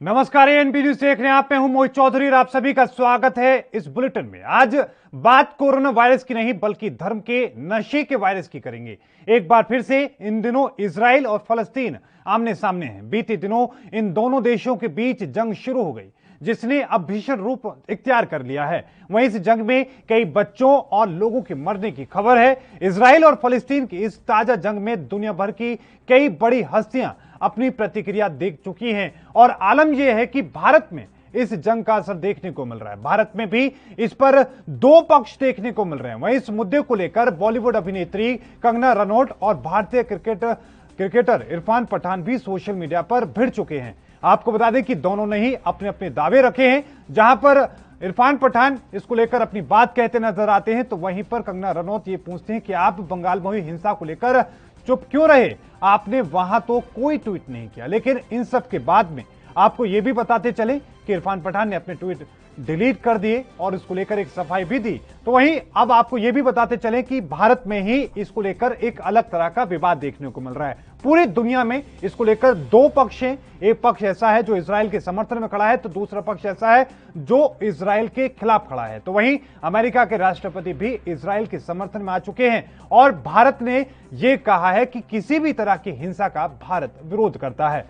नमस्कार, ANP news देख रहे हैं आप। मैं हूं मोहित चौधरी और आप सभी का स्वागत है इस बुलेटिन में। आज बात कोरोना वायरस की नहीं बल्कि धर्म के नशे के वायरस की करेंगे। एक बार फिर से इन दिनों इजराइल और फलस्तीन आमने सामने हैं। बीते दिनों इन दोनों देशों के बीच जंग शुरू हो गई जिसने अब भीषण रूप इख्तियार कर लिया है। वहीं इस जंग में कई बच्चों और लोगों के मरने की खबर है। इजराइल और फलस्तीन की इस ताजा जंग में दुनिया भर की कई बड़ी हस्तियां अपनी प्रतिक्रिया देख चुकी हैं और आलम यह है कि भारत में इस जंग का असर देखने को मिल रहा है। भारत में भी इस पर दो पक्ष देखने को मिल रहे हैं। वहीं इस मुद्दे को लेकर बॉलीवुड अभिनेत्री कंगना रनौत और भारतीय क्रिकेटर इरफान पठान भी सोशल मीडिया पर भिड़ चुके हैं। आपको बता दें कि दोनों ने ही अपने अपने दावे रखे हैं। जहां पर इरफान पठान इसको लेकर अपनी बात कहते नजर आते हैं तो वहीं पर कंगना रनौत ये पूछते हैं कि आप बंगाल में हुई हिंसा को लेकर चुप क्यों रहे, आपने वहां तो कोई ट्वीट नहीं किया। लेकिन इन सब के बाद में आपको यह भी बताते चले कि इरफान पठान ने अपने ट्वीट डिलीट कर दिए और इसको लेकर एक सफाई भी दी। तो वहीं अब आपको यह भी बताते चले कि भारत में ही इसको लेकर एक अलग तरह का विवाद देखने को मिल रहा है। पूरी दुनिया में इसको लेकर दो पक्ष हैं। एक पक्ष ऐसा है जो इजराइल के समर्थन में खड़ा है तो दूसरा पक्ष ऐसा है जो इजराइल के खिलाफ खड़ा है। तो वहीं अमेरिका के राष्ट्रपति भी इजराइल के समर्थन में आ चुके हैं और भारत ने यह कहा है कि किसी भी तरह की हिंसा का भारत विरोध करता है।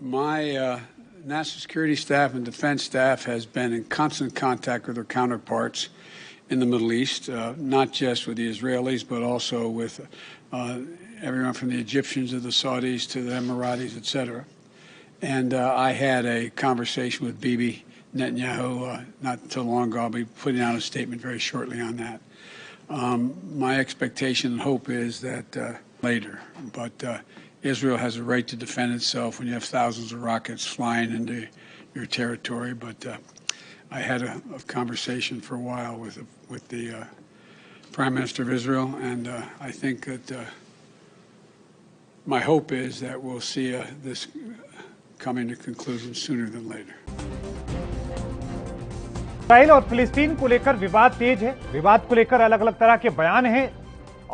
My national security staff and defense staff has been in constant contact with their counterparts in the Middle East, not just with the Israelis, but also with everyone from the Egyptians to the Saudis to the Emiratis, etc. And I had a conversation with Bibi Netanyahu not too long ago. I'll be putting out a statement very shortly on that. My expectation and hope is that later, but Israel has a right to defend itself when you have thousands of rockets flying into your territory. But I had a conversation for a while with the Prime Minister of Israel, and I think that my hope is that we'll see this coming to conclusion sooner than later. Israel और फिलिस्तीन को लेकर विवाद तेज है। विवाद को लेकर अलग अलग तरह के बयान हैं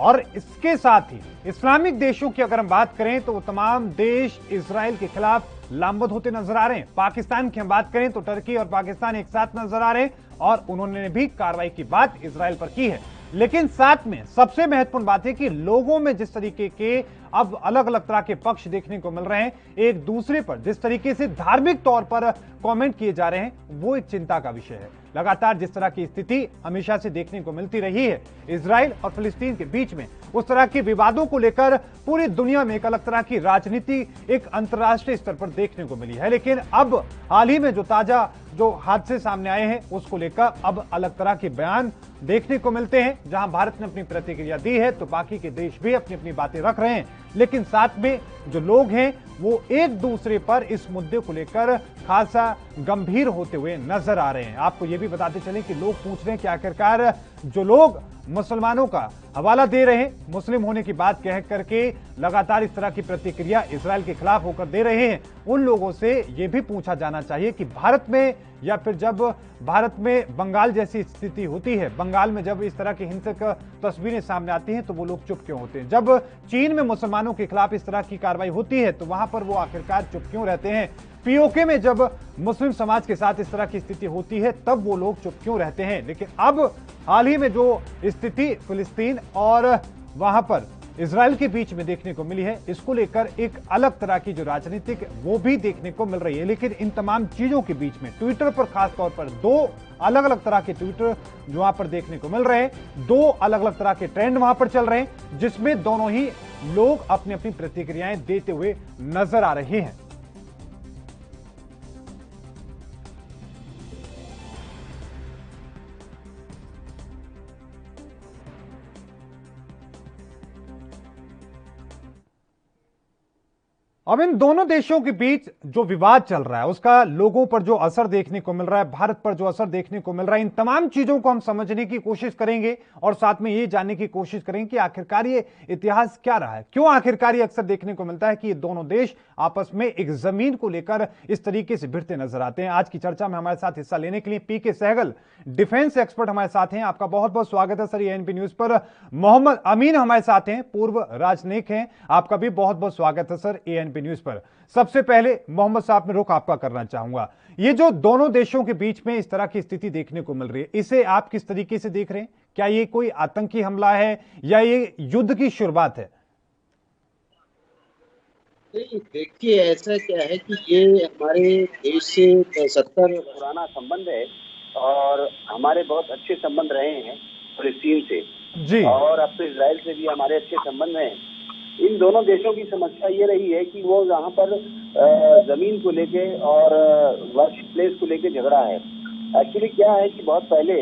और इसके साथ ही इस्लामिक देशों की अगर हम बात करें तो वो तमाम देश इजराइल के खिलाफ लामबंद होते नजर आ रहे हैं। पाकिस्तान की हम बात करें तो टर्की और पाकिस्तान एक साथ नजर आ रहे हैं और उन्होंने भी कार्रवाई की बात इजराइल पर की है। लेकिन साथ में सबसे महत्वपूर्ण बात है कि लोगों में जिस तरीके के अब अलग अलग तरह के पक्ष देखने को मिल रहे हैं, एक दूसरे पर जिस तरीके से धार्मिक तौर पर कमेंट किए जा रहे हैं, वो एक चिंता का विषय है। लगातार जिस तरह की स्थिति हमेशा से देखने को मिलती रही है इजराइल और फिलिस्तीन के बीच में, उस तरह के विवादों को लेकर पूरी दुनिया में एक अलग तरह की राजनीति एक अंतर्राष्ट्रीय स्तर पर देखने को मिली है। लेकिन अब हाल ही में जो ताजा जो हादसे सामने आए हैं उसको लेकर अब अलग तरह के बयान देखने को मिलते हैं। जहां भारत ने अपनी प्रतिक्रिया दी है तो बाकी के देश भी अपनी अपनी बातें रख रहे हैं। लेकिन साथ में जो लोग हैं वो एक दूसरे पर इस मुद्दे को लेकर खासा गंभीर होते हुए नजर आ रहे हैं। आपको यह भी बताते चलें कि लोग पूछ रहे हैं कि आखिरकार जो लोग मुसलमानों का हवाला दे रहे हैं, मुस्लिम होने की बात कह करके लगातार इस तरह की प्रतिक्रिया इजराइल के खिलाफ होकर दे रहे हैं, उन लोगों से यह भी पूछा जाना चाहिए कि भारत में या फिर जब भारत में बंगाल जैसी स्थिति होती है, बंगाल में जब इस तरह की हिंसक तस्वीरें सामने आती हैं तो वो लोग चुप क्यों होते हैं। जब चीन में मुसलमानों के खिलाफ इस तरह की कार्रवाई होती है तो वहां पर वो आखिरकार चुप क्यों रहते हैं। पीओके में जब मुस्लिम समाज के साथ इस तरह की स्थिति होती है तब वो लोग चुप क्यों रहते हैं। लेकिन अब हाल ही में जो स्थिति फिलिस्तीन और वहां पर इजराइल के बीच में देखने को मिली है, इसको लेकर एक अलग तरह की जो राजनीतिक वो भी देखने को मिल रही है। लेकिन इन तमाम चीजों के बीच में ट्विटर पर खास तौर पर दो अलग अलग तरह के ट्विटर जो वहां पर देखने को मिल रहे हैं, दो अलग अलग तरह के ट्रेंड वहां पर चल रहे हैं जिसमें दोनों ही लोग अपनी अपनी प्रतिक्रियाएं देते हुए नजर आ रहे हैं। अब इन दोनों देशों के बीच जो विवाद चल रहा है उसका लोगों पर जो असर देखने को मिल रहा है, भारत पर जो असर देखने को मिल रहा है, इन तमाम चीजों को हम समझने की कोशिश करेंगे और साथ में ये जानने की कोशिश करेंगे कि आखिरकार ये इतिहास क्या रहा है, क्यों आखिरकार ये अक्सर देखने को मिलता है कि ये दोनों देश आपस में एक जमीन को लेकर इस तरीके से भिड़ते नजर आते हैं। आज की चर्चा में हमारे साथ हिस्सा लेने के लिए पीके सहगल, डिफेंस एक्सपर्ट हमारे साथ हैं। आपका बहुत बहुत स्वागत है सर एएनपी न्यूज पर। मोहम्मद अमीन हमारे साथ हैं, पूर्व राजनयिक हैं, आपका भी बहुत बहुत स्वागत है सर एएनपी न्यूज पर। सबसे पहले मोहम्मद साहब में रुख आपका करना चाहूंगा, ये जो दोनों देशों के बीच में इस तरह की स्थिति देखने को मिल रही है, इसे आप किस तरीके से देख रहे हैं? क्या ये कोई आतंकी हमला है या ये युद्ध की शुरुआत है? नहीं, देखिए ऐसा क्या है कि ये हमारे देश से 70 पुराना संबंध है और हमारे बहुत अच्छे संबंध रहे हैं फिलिस्तीन से जी। और अब तो इजराइल से भी हमारे अच्छे संबंध हैं। इन दोनों देशों की समस्या ये रही है कि वो यहाँ पर जमीन को लेके और वर्शिप प्लेस को लेके झगड़ा है। एक्चुअली क्या है कि बहुत पहले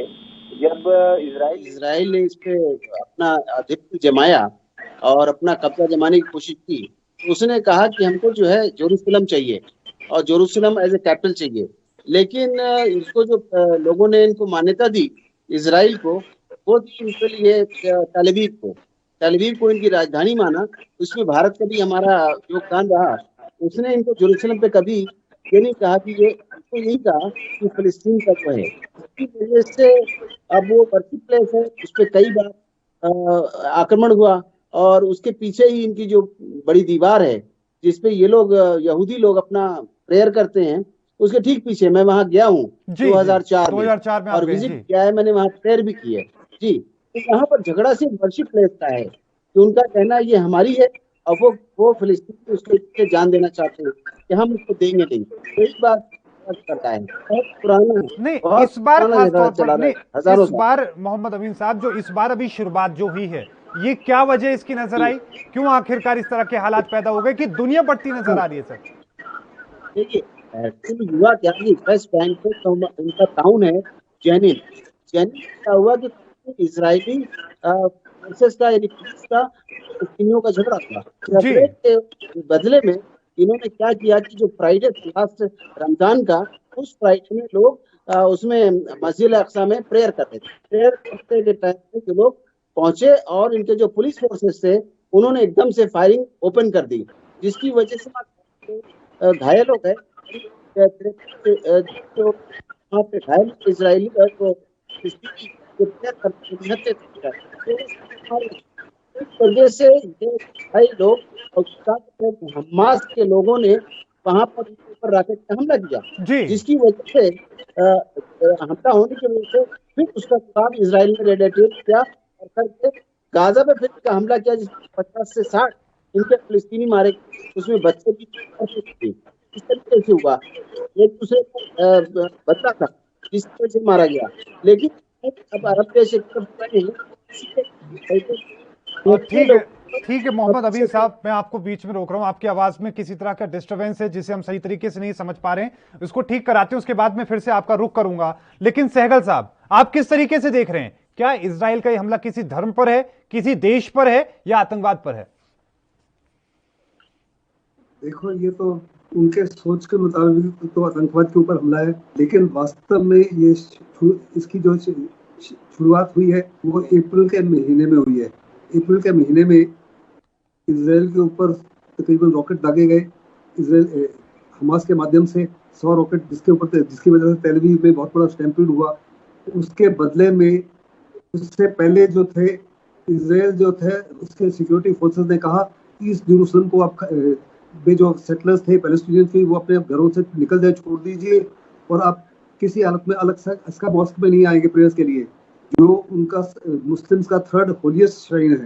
जब इजराइल ने इस पे अपना आधिपत्य जमाया और अपना कब्जा जमाने की कोशिश की, उसने कहा कि हमको जो है जेरूसलम चाहिए और जेरूसलम एज ए कैपिटल चाहिए। लेकिन इसको जो लोगों ने इनको मान्यता दी इजराइल को, वो दी इनके लिए तेल अवीव को इनकी राजधानी माना। उसमें भारत का भी हमारा योगदान रहा। उसने इनको जेरूसलम पे कभी ये नहीं कहा कि ये, उसको यही कहा कि फिलिस्तीन का जो है, इसकी वजह से अब वो वर्शिप प्लेस है, उस पर कई बार आक्रमण हुआ और उसके पीछे ही इनकी जो बड़ी दीवार है जिसपे ये लोग यहूदी लोग अपना प्रेयर करते हैं, उसके ठीक पीछे मैं वहां गया हूँ 2004 में और विजिट किया है मैंने, वहां प्रेयर भी की है जी। तो यहाँ पर झगड़ा सिर्फ वर्शिप प्लेस का है कि उनका कहना ये हमारी है और वो फिलिस्तीन को उसके लिए जान देना चाहते हैं कि हम उसको देंगे नहीं। तो इस बात करता है बहुत पुराना नहीं, इस बार खास तौर पर नहीं, इस बार मोहम्मद अमीन साहब जो इस बार अभी शुरुआत जो हुई है, ये क्या वजह इसकी नजर आई? क्यों आखिरकार इस तरह के हालात पैदा हो गए कि दुनिया बढ़ती नजर आ रही है सर? देखिए एक्चुअली हुआ क्या कि वेस्ट बैंक पे उनका टाउन है जेनिन क्या हुआ कि इजरायली फोर्सेस का यानी पुलिस का फिलिस्तीनियों का झगड़ा था। झगड़े के बदले में इन्होंने क्या किया कि जो फ्राइडे लास्ट रमजान का, उस फ्राइडे में लोग उसमें मस्जिद अक्सा में प्रेयर करते थे। प्रेयर करते के टाइम में जो लोग पहुंचे और इनके जो पुलिस फोर्सेस थे उन्होंने एकदम से फायरिंग ओपन कर दी, जिसकी वजह से घायल हो गए। जो वहाँ पे घायल इजरायली वजह से कई लोग हमास के लोगों ने वहां पर रॉकेट का हमला किया, जिसकी वजह से हमला होने की वजह से फिर उसका जवाब इजराइल ने रेडिएट किया और करके गाजा पे फिर का हमला किया, जिसमें 50 से 60 इनके फिलिस्तीनी मारे, उसमें बच्चे भी थे। इस तरीके से हुआ, एक दूसरे को बच्चा था जिसकी वजह से मारा गया। लेकिन अब अरब देश ठीक है मोहम्मद अमीन साहब, मैं आपको बीच में रोक रहा हूं, आपकी आवाज में किसी तरह का डिस्टरबेंस है जिसे हम सही तरीके से नहीं समझ पा रहे हैं, उसको ठीक कराते हैं, उसके बाद में फिर से आपका रुख करूंगा। लेकिन सहगल साहब, आप किस तरीके से देख रहे हैं? क्या इजराइल का यह हमला किसी धर्म पर है, किसी देश पर है या आतंकवाद पर है? देखो, ये तो उनके सोच के मुताबिक तो आतंकवाद के ऊपर हमला है, लेकिन वास्तव में ये इसकी जो शुरुआत हुई है वो अप्रैल के महीने में हुई है। अप्रैल के महीने में इजराइल के ऊपर तकरीबन रॉकेट दागे गए इजराइल हमास के माध्यम से, 100 रॉकेट जिसके ऊपर थे, जिसकी वजह से तेल अवीव में बहुत बड़ा स्टैम्पीड हुआ। उसके बदले में उससे पहले जो थे इजराइल जो थे उसके सिक्योरिटी फोर्सेस ने कहा ईस्ट जेरूसलम को आप जो सेटलर्स थे पैलेस्टीनियन थे वो अपने घरों से निकल जाए, छोड़ दीजिए, और आप किसी हालत में अलग सा इसका मॉस्क में नहीं आएंगे प्रेयर्स के लिए, जो उनका मुस्लिम्स का 3rd होलिएस्ट श्राइन है।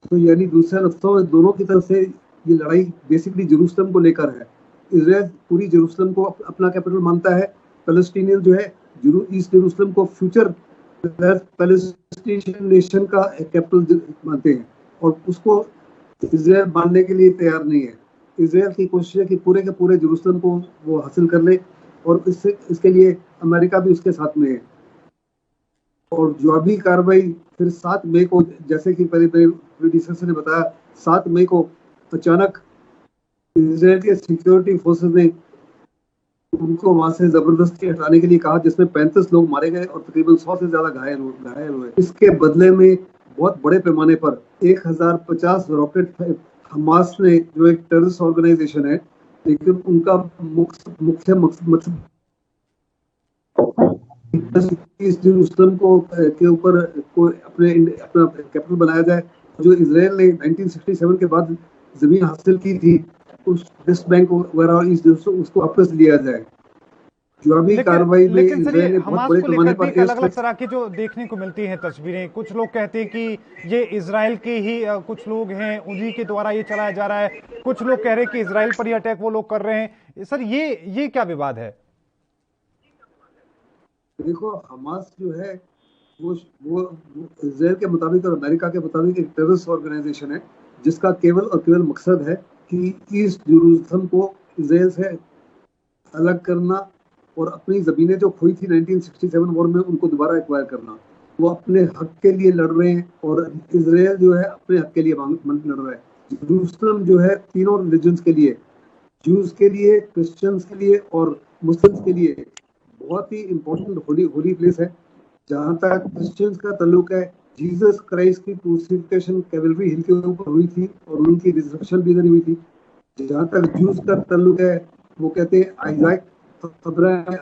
तो यानी दूसरे लफ्ज़ों में दोनों की तरफ से ये लड़ाई बेसिकली जेरूसलम को लेकर है। इजराइल पूरी जेरूसलम को अपना कैपिटल मानता है, पैलेस्टीनियन जो है ईस्ट जेरूसलम को फ्यूचर पैलेस्टीनियन नेशन का कैपिटल मानते हैं और उसको इजराइल मानने के लिए तैयार नहीं है। इजराइल की कोशिश है कि पूरे के पूरे जेरूसलम को वो हासिल कर ले और इसके लिए अमेरिका भी उसके साथ में है। और जवाबी कार्रवाई फिर 7 मई को, जैसे कि पहले डिस्कशन ने बताया, 7 मई को अचानक इजराइल के सिक्योरिटी फोर्सेस ने उनको वहां से जबरदस्ती हटाने के लिए कहा, जिसमें 35 लोग मारे गए और तकरीबन 100 से ज्यादा घायल हुए। इसके बदले में बहुत बड़े पैमाने पर 1050 रॉकेट हमास ने, जो एक टेररिस्ट ऑर्गेनाइजेशन है, लेकिन उनका मुख्य मकसद जेरूसलम को के ऊपर अपना कैपिटल बनाया जाए। जो इजराइल ने 1967 के बाद जमीन हासिल की थी, उस वेस्ट बैंक वगैरह और ईस्ट जेरूसलम उसको वापस लिया जाए। जवाबी कार्रवाई में इजराइल ने बहुत बड़े पैमाने पर अलग अलग तरह की जो देखने को मिलती हैं तस्वीरें। कुछ लोग कहते हैं कि ये इजराइल के ही कुछ लोग हैं, उन्हीं के द्वारा ये चलाया जा रहा है। कुछ लोग कह रहे हैं कि इजराइल पर ये अटैक वो लोग कर रहे हैं। सर ये क्या विवाद है? देखो, हमास जो है वो इजराइल के मुताबिक और अमेरिका के मुताबिक एक टेररिस्ट ऑर्गेनाइजेशन है, जिसका केवल और केवल मकसद है कि ईस्ट जेरूसलम को इजराइल से अलग करना और अपनी जमीनें जो खोई थी 1967 वॉर में, उनको दोबारा एक्वायर करना। वो अपने हक के लिए लड़ रहे हैं और इजराइल जो है अपने हक के लिए लड़ रहा है। जेरूसलम जो है तीनों रिलीजन्स के लिए, ज्यूज के लिए, क्रिश्चियंस के लिए और मुस्लिम्स के लिए बहुत ही इम्पोर्टेंट होली प्लेस है। जहाँ तक क्रिश्चियंस का ताल्लुक है, जीसस क्राइस्ट की क्रूसिफिकेशन कैवलरी हिल के ऊपर हुई थी और उनकी रिजर्वेशन भी इधर हुई थी। जहाँ तक ज्यूज का ताल्लुक है, वो कहते हैं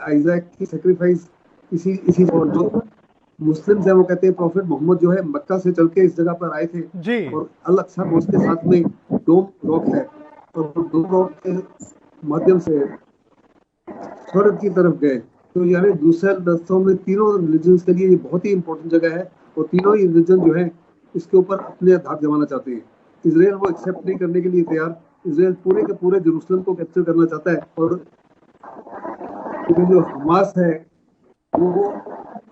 आइजैक की सेक्रीफाइस इसी और जो मुस्लिम्स है वो कहते हैं प्रॉफिट मोहम्मद जो है मक्का से चल के इस जगह पर आए थे जी। और अल-अक्सा मॉस्क के साथ में डोम रॉक है और डोम रॉक के माध्यम से स्वर्ग की तरफ गए। तो यानी दूसरे दस्तों में तीनों रिलीजन्स के लिए ये बहुत ही इंपॉर्टेंट जगह है और तीनों ही रिलीजन जो है इसके ऊपर अपने धाक जमाना चाहते हैं। इजराइल वो एक्सेप्ट नहीं करने के लिए तैयार। इजराइल पूरे के पूरे जेरूसलम को कैप्चर करना चाहता है और जो हमास है वो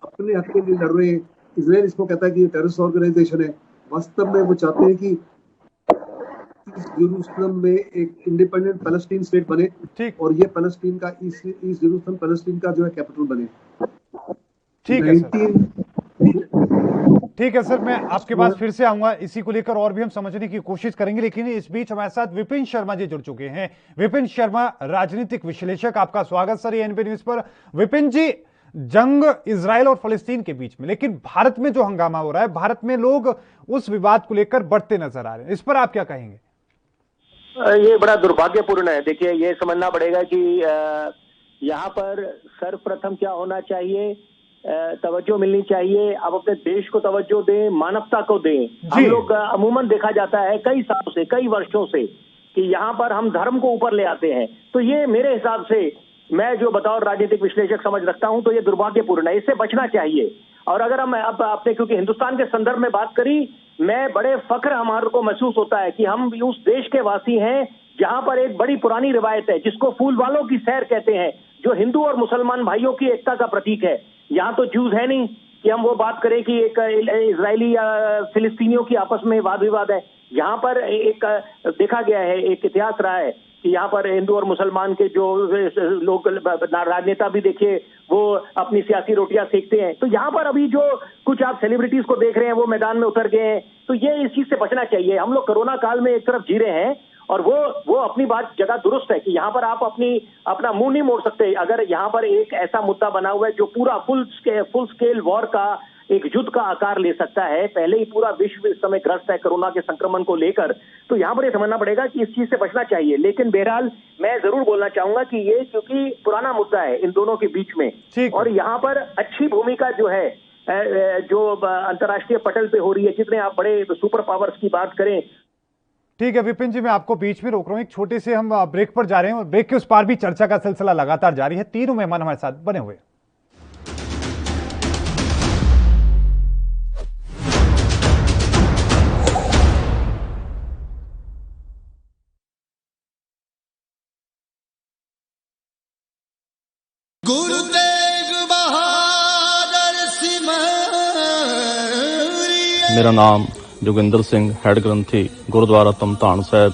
अपने हक के लिए लड़ रहे हैं। इजराइल इसको कहता है कि ये टेररिस्ट ऑर्गेनाइजेशन है। वास्तव में वो चाहते हैं कि जेरूसलम में एक इंडिपेंडेंट पैलेस्टीन स्टेट बने और ये पैलेस्टीन का ईस्ट जेरूसलम पैलेस्टीन का जो है कैपिटल बने। ठीक है सर, मैं आपके पास फिर से आऊंगा। इसी को लेकर और भी हम समझने की कोशिश करेंगे, लेकिन इस बीच हमारे साथ विपिन शर्मा जी जुड़ चुके हैं। विपिन शर्मा, राजनीतिक विश्लेषक, आपका स्वागत सर एएनपी न्यूज पर। विपिन जी, जंग इजराइल और फलस्तीन के बीच में, लेकिन भारत में जो हंगामा हो रहा है, भारत में लोग उस विवाद को लेकर बढ़ते नजर आ रहे हैं, इस पर आप क्या कहेंगे? ये बड़ा दुर्भाग्यपूर्ण है। देखिए, ये समझना पड़ेगा कि यहाँ पर सर्वप्रथम क्या होना चाहिए, तवज्जो मिलनी चाहिए। आप अपने देश को तवज्जो दें, मानवता को दें। हम लोग अमूमन देखा जाता है कई सालों से, कई वर्षों से, कि यहाँ पर हम धर्म को ऊपर ले आते हैं। तो ये मेरे हिसाब से, मैं जो बतौर राजनीतिक विश्लेषक समझ रखता हूं, तो ये दुर्भाग्यपूर्ण है, इससे बचना चाहिए। और अगर हम अब आपने क्योंकि हिंदुस्तान के संदर्भ में बात करी, मैं बड़े फख्र हमारे को महसूस होता है कि हम उस देश के वासी हैं जहां पर एक बड़ी पुरानी रिवायत है जिसको फूल वालों की सैर कहते हैं, जो हिंदू और मुसलमान भाइयों की एकता का प्रतीक है। यहाँ तो ज्यूज है नहीं कि हम वो बात करें कि एक इजरायली या फिलिस्तीनियों की आपस में वाद विवाद है। यहाँ पर एक देखा गया है, एक इतिहास रहा है कि यहाँ पर हिंदू और मुसलमान के जो लोग, राजनेता भी देखिए, वो अपनी सियासी रोटियां सेकते हैं। तो यहाँ पर अभी जो कुछ आप सेलिब्रिटीज को देख रहे हैं वो मैदान में उतर गए हैं। तो ये इस चीज से बचना चाहिए। हम लोग कोरोना काल में एक तरफ जी रहे हैं और वो अपनी बात जगह दुरुस्त है कि यहाँ पर आप अपना मुंह नहीं मोड़ सकते। अगर यहाँ पर एक ऐसा मुद्दा बना हुआ है जो पूरा फुल स्केल वॉर का, एक युद्ध का आकार ले सकता है, पहले ही पूरा विश्व इस समय ग्रस्त है कोरोना के संक्रमण को लेकर, तो यहाँ पर ये समझना पड़ेगा कि इस चीज से बचना चाहिए। लेकिन बहरहाल मैं जरूर बोलना चाहूंगा कि ये क्योंकि पुराना मुद्दा है इन दोनों के बीच में, और यहाँ पर अच्छी भूमिका जो है जो अंतर्राष्ट्रीय पटल पे हो रही है, जितने आप बड़े सुपर पावर्स की बात करें। ठीक है विपिन जी, मैं आपको बीच में रोक रहा हूं, एक छोटे से हम ब्रेक पर जा रहे हैं और ब्रेक के उस पार भी चर्चा का सिलसिला लगातार जारी है। तीनों मेहमान हमारे साथ बने हुए। मेरा नाम जोगिंदर सिंह, हेड ग्रंथी गुरुद्वारा तमतान साहब,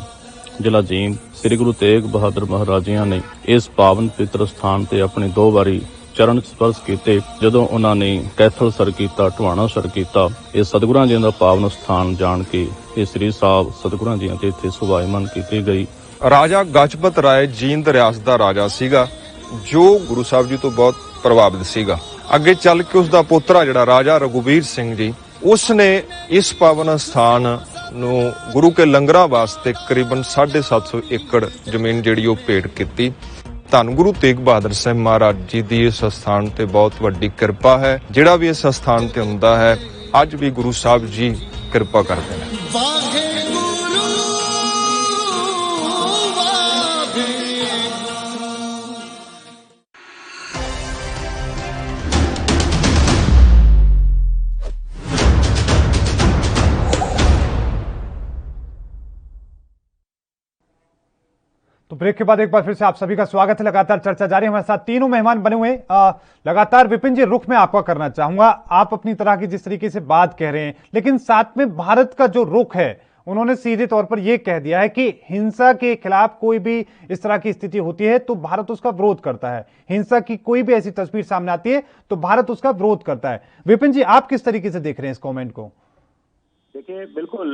ਜ਼ਿਲ੍ਹਾ ਜੀਂਦ। ਸ੍ਰੀ ਗੁਰੂ ਤੇਗ ਬਹਾਦਰ ਮਹਾਰਾਜ ਜੀ ਨੇ ਇਸ ਪਾਵਨ ਪਵਿੱਤਰ ਸਥਾਨ ਤੇ ਆਪਣੇ 2 ਵਾਰੀ ਚਰਨ ਸਪਰਸ਼ ਕੀਤੇ। ਜਦੋਂ ਉਹਨਾਂ ਨੇ ਕੈਥਲ ਸਰ ਕੀਤਾ, ਢਵਾਣਾ ਸਰ ਕੀਤਾ, ਇਹ ਸਤਿਗੁਰਾਂ ਜੀ ਦਾ ਪਾਵਨ ਸਥਾਨ ਜਾਣ ਕੇ ਇਹ ਸ੍ਰੀ ਸਾਹਿਬ ਸਤਿਗੁਰਾਂ ਜੀ ਤੇ ਇੱਥੇ ਸੁਭਾਇਮਾਨ ਕੀਤੀ ਗਈ। ਰਾਜਾ ਗਜਪਤ ਰਾਏ ਜੀਂਦ ਰਿਆਸਤ ਦਾ ਰਾਜਾ ਸੀਗਾ ਜੋ ਗੁਰੂ ਸਾਹਿਬ ਜੀ ਤੋਂ ਬਹੁਤ ਪ੍ਰਭਾਵਿਤ ਸੀਗਾ। ਅੱਗੇ ਚੱਲ ਕੇ ਉਸ ਦਾ ਪੋਤਰਾ ਜਿਹੜਾ ਰਾਜਾ ਰਘੁਵੀਰ ਸਿੰਘ ਜੀ, ਉਸ ਨੇ ਇਸ ਪਾਵਨ ਸਥਾਨ ਨੂੰ ਗੁਰੂ ਕੇ ਲੰਗਰਾਂ ਵਾਸਤੇ ਕਰੀਬਨ 750 ਏਕੜ ਜ਼ਮੀਨ ਜਿਹੜੀ ਉਹ ਭੇਟ ਕੀਤੀ। ਧੰਨ ਗੁਰੂ ਤੇਗ ਬਹਾਦਰ ਸਾਹਿਬ ਮਹਾਰਾਜ ਜੀ ਦੀ ਇਸ ਸਥਾਨ ਤੇ ਬਹੁਤ ਵੱਡੀ ਕਿਰਪਾ ਹੈ। ਜਿਹੜਾ ਵੀ ਇਸ ਸਥਾਨ ਤੇ ਹੁੰਦਾ ਹੈ ਅੱਜ ਵੀ ਗੁਰੂ ਸਾਹਿਬ ਜੀ ਕਿਰਪਾ ਕਰਦੇ ਨੇ। तो ब्रेक के बाद एक बार फिर से आप सभी का स्वागत है। लगातार चर्चा जारी है। हमारे साथ तीनों मेहमान बने हुए हैं। लगातार विपिन जी, रुख में आपका करना चाहूंगा। आप अपनी तरह की जिस तरीके से बात कह रहे हैं, लेकिन साथ में भारत का जो रुख है, उन्होंने सीधे तौर पर यह कह दिया है कि हिंसा के खिलाफ कोई भी इस तरह की स्थिति होती है तो भारत उसका विरोध करता है। हिंसा की कोई भी ऐसी तस्वीर सामने आती है तो भारत उसका विरोध करता है। विपिन जी, आप किस तरीके से देख रहे हैं इस कॉमेंट को? देखिए, बिल्कुल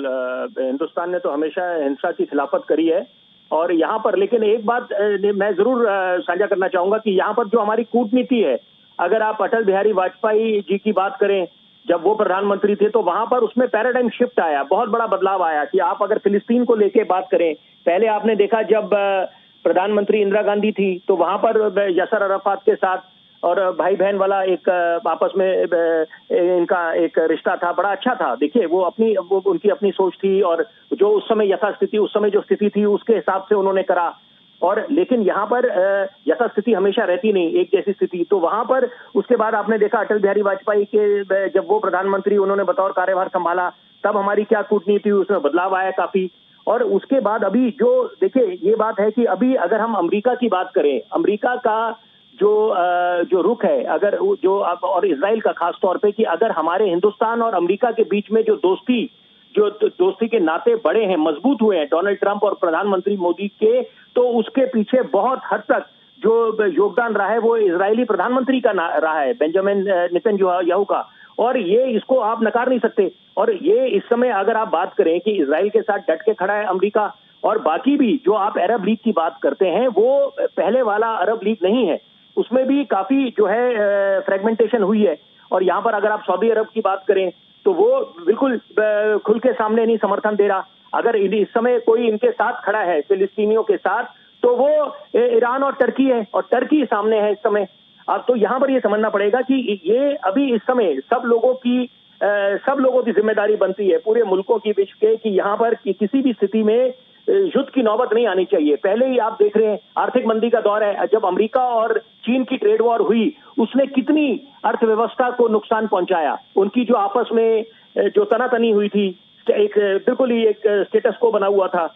हिंदुस्तान ने तो हमेशा हिंसा की खिलाफत करी है और यहाँ पर, लेकिन एक बात मैं जरूर साझा करना चाहूंगा कि यहाँ पर जो हमारी कूटनीति है, अगर आप अटल बिहारी वाजपेयी जी की बात करें, जब वो प्रधानमंत्री थे तो वहां पर उसमें पैराडाइम शिफ्ट आया, बहुत बड़ा बदलाव आया कि आप अगर फिलिस्तीन को लेके बात करें, पहले आपने देखा जब प्रधानमंत्री इंदिरा गांधी थी तो वहां पर यासर अराफात के साथ और भाई बहन वाला एक आपस में इनका एक रिश्ता था, बड़ा अच्छा था। देखिए, वो उनकी अपनी सोच थी और जो उस समय यथास्थिति, उस समय जो स्थिति थी उसके हिसाब से उन्होंने करा। और लेकिन यहाँ पर यथास्थिति हमेशा रहती नहीं, एक जैसी स्थिति। तो वहां पर उसके बाद आपने देखा अटल बिहारी वाजपेयी के जब वो प्रधानमंत्री उन्होंने बतौर कार्यभार संभाला, तब हमारी क्या कूटनीति, उसमें बदलाव आया काफी। और उसके बाद अभी जो देखिए, ये बात है कि अभी अगर हम अमेरिका की बात करें, अमेरिका का जो रुख है, अगर जो और इजराइल का खास तौर पे, कि अगर हमारे हिंदुस्तान और अमेरिका के बीच में जो दोस्ती के नाते बड़े हैं, मजबूत हुए हैं डोनाल्ड ट्रंप और प्रधानमंत्री मोदी के, तो उसके पीछे बहुत हद तक जो योगदान रहा है वो इजरायली प्रधानमंत्री का रहा है, बेंजामिन नेतन्याहू का। और ये इसको आप नकार नहीं सकते। और ये इस समय अगर आप बात करें कि इजराइल के साथ डट के खड़ा है अमेरिका, और बाकी भी जो आप अरब लीग की बात करते हैं, वो पहले वाला अरब लीग नहीं है, उसमें भी काफी जो है फ्रेगमेंटेशन हुई है। और यहाँ पर अगर आप सऊदी अरब की बात करें तो वो बिल्कुल खुल के सामने नहीं समर्थन दे रहा। अगर इस समय कोई इनके साथ खड़ा है फिलिस्तीनियों के साथ, तो वो ईरान और टर्की है, और टर्की सामने है इस समय। अब तो यहाँ पर ये समझना पड़ेगा कि ये अभी इस समय सब लोगों की जिम्मेदारी बनती है, पूरे मुल्कों की विश्व के, कि यहाँ पर किसी भी स्थिति में युद्ध की नौबत नहीं आनी चाहिए। पहले ही आप देख रहे हैं आर्थिक मंदी का दौर है, जब अमेरिका और चीन की ट्रेड वॉर हुई उसने कितनी अर्थव्यवस्था को नुकसान पहुंचाया। उनकी जो आपस में जो तनातनी हुई थी, एक बिल्कुल ही एक स्टेटस को बना हुआ था,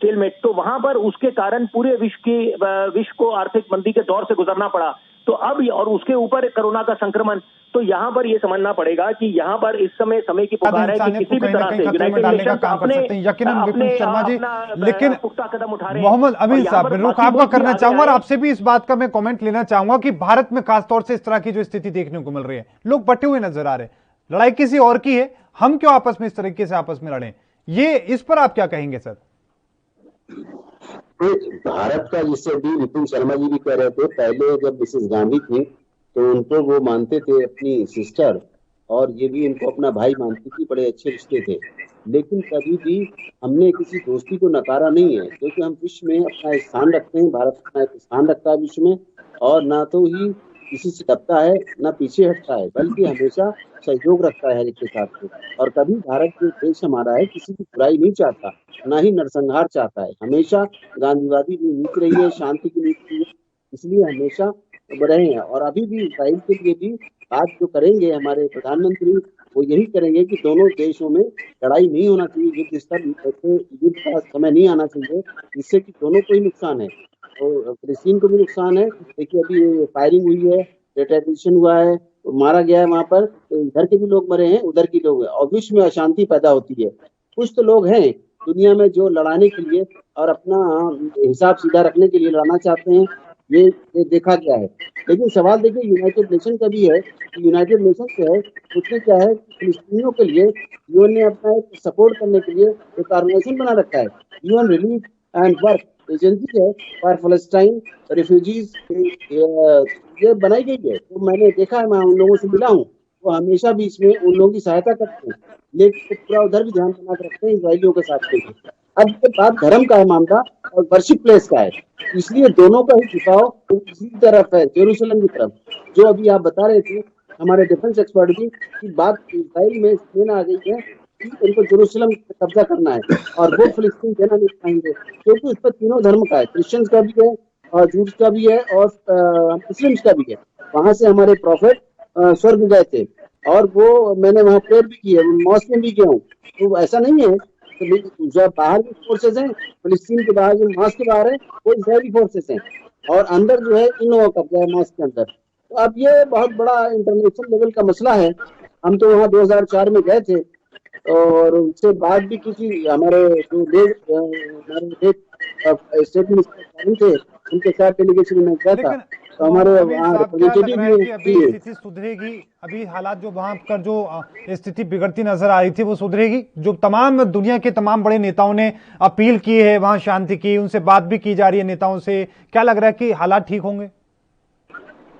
स्टेलमेट, तो वहां पर उसके कारण पूरे विश्व को आर्थिक मंदी के दौर से गुजरना पड़ा। तो अब और उसके ऊपर कोरोना का संक्रमण, तो यहाँ पर ये समझना पड़ेगा कि यहाँ पर इस समय की पुकार है कि किसी भी तरह से यूनाइटेड नेशंस अपने लेकिन पुख्ता कदम उठा रहे हैं। मोहम्मद अमीन साहब, मैं रुख आपका करना चाहूंगा और आपसे भी इस बात का मैं कमेंट लेना चाहूंगा कि भारत में खासतौर से इस तरह की जो स्थिति देखने को मिल रही है, लोग बटे हुए नजर आ रहे हैं, लड़ाई किसी और की है, हम क्यों आपस में इस तरीके से आपस में लड़ें, ये इस पर आप क्या कहेंगे सर? भारत का, जिससे भी विपिन शर्मा जी भी कह रहे थे, पहले जब मिसेस गांधी थी तो उनको वो मानते थे अपनी सिस्टर, और ये भी इनको अपना भाई मानती थी, बड़े अच्छे रिश्ते थे। लेकिन कभी भी हमने किसी दोस्ती को नकारा नहीं है, क्योंकि हम विश्व में अपना स्थान रखते हैं, भारत अपना एक स्थान रखता है विश्व में, और ना तो ही किसी से दबता है ना पीछे हटता है, बल्कि हमेशा सहयोग रखता है हर एक के साथ। और कभी भारत जो देश हमारा है किसी की बुराई नहीं चाहता, ना ही नरसंहार चाहता है, हमेशा गांधीवादी की नीति रही है, शांति की नीति है, इसलिए हमेशा रहे हैं। और अभी भी इजराइल के लिए भी बात जो करेंगे हमारे प्रधानमंत्री, वो यही करेंगे कि दोनों देशों में लड़ाई नहीं होना चाहिए, युद्ध स्तर, युद्ध का समय नहीं आना चाहिए, जिससे कि दोनों को ही नुकसान है, और फिलिस्तीन को भी नुकसान है। देखिए, अभी फायरिंग हुई है, रिटेलिएशन हुआ है, मारा गया है वहां पर, तो इधर के भी लोग मरे हैं, उधर के लोग हैं, और विश्व में अशांति पैदा होती है। कुछ तो लोग हैं दुनिया में जो लड़ाने के लिए और अपना हिसाब सीधा रखने के लिए लड़ना चाहते हैं, ये देखा गया है। लेकिन सवाल देखिए यूनाइटेड नेशन का भी है कि यूनाइटेड नेशन से है, उसने क्या है, फिलिस्तीनियों के लिए यूएन ने अपना एक सपोर्ट करने के लिए एक ऑर्गेनाइजेशन बना रखा है, UN relief and work agency है फॉर फलस्टाइन रिफ्यूजीज, ये बनाई गई है। तो मैंने देखा है, मैं उन लोगों से मिला हूँ, वो हमेशा भी इसमें उन लोगों की सहायता करते हैं, लेकिन पूरा उधर भी ध्यान बना के रखते हैं इसराइलियों के साथ में। अब ये बात धर्म का है मामला और वर्शिप प्लेस का है, इसलिए दोनों का ही झुकाव इसी तरफ है, जेरूसलम की तरफ। जो अभी आप बता रहे थे हमारे डिफेंस एक्सपर्ट भी कि बात इसराइल में इसमें आ गई है कि उनको जेरूसलम कब्जा करना है और वो फिलिस्तीन देना नहीं चाहेंगे, क्योंकि उस पर तीनों धर्म का है, क्रिश्चियंस का भी है और जूस का भी है और मुस्लिम्स का भी है। वहां से हमारे प्रॉफिट स्वर्ग गए थे और वो मैंने वहाँ प्रेयर भी की है, मॉस्क में भी गया हूँ। तो ऐसा नहीं है तो जो बाहर की फोर्सेस हैं, फिलिस्तीन के बाहर जो मॉस्क के बाहर है वो इजरायली फोर्सेस हैं और अंदर जो है इन लोगों का कब्जा है मॉस्क के अंदर। तो अब ये बहुत बड़ा इंटरनेशनल लेवल का मसला है। हम तो वहाँ 2004 में गए थे और उनसे बात भी की थी, हमारे जो स्टेट मिनिस्टर थे उनके साथ डेलीगेशन में गया था, तो हमारे वहाँ रिप्रेजेंटेटिव भी अभी स्थिति सुधरेगी? अभी हालात जो वहां पर जो स्थिति बिगड़ती नजर आ रही थी वो सुधरेगी? जो तमाम दुनिया के तमाम बड़े नेताओं ने अपील की है वहां शांति की, उनसे बात भी की जा रही है नेताओं से, क्या लग रहा है कि हालात ठीक होंगे?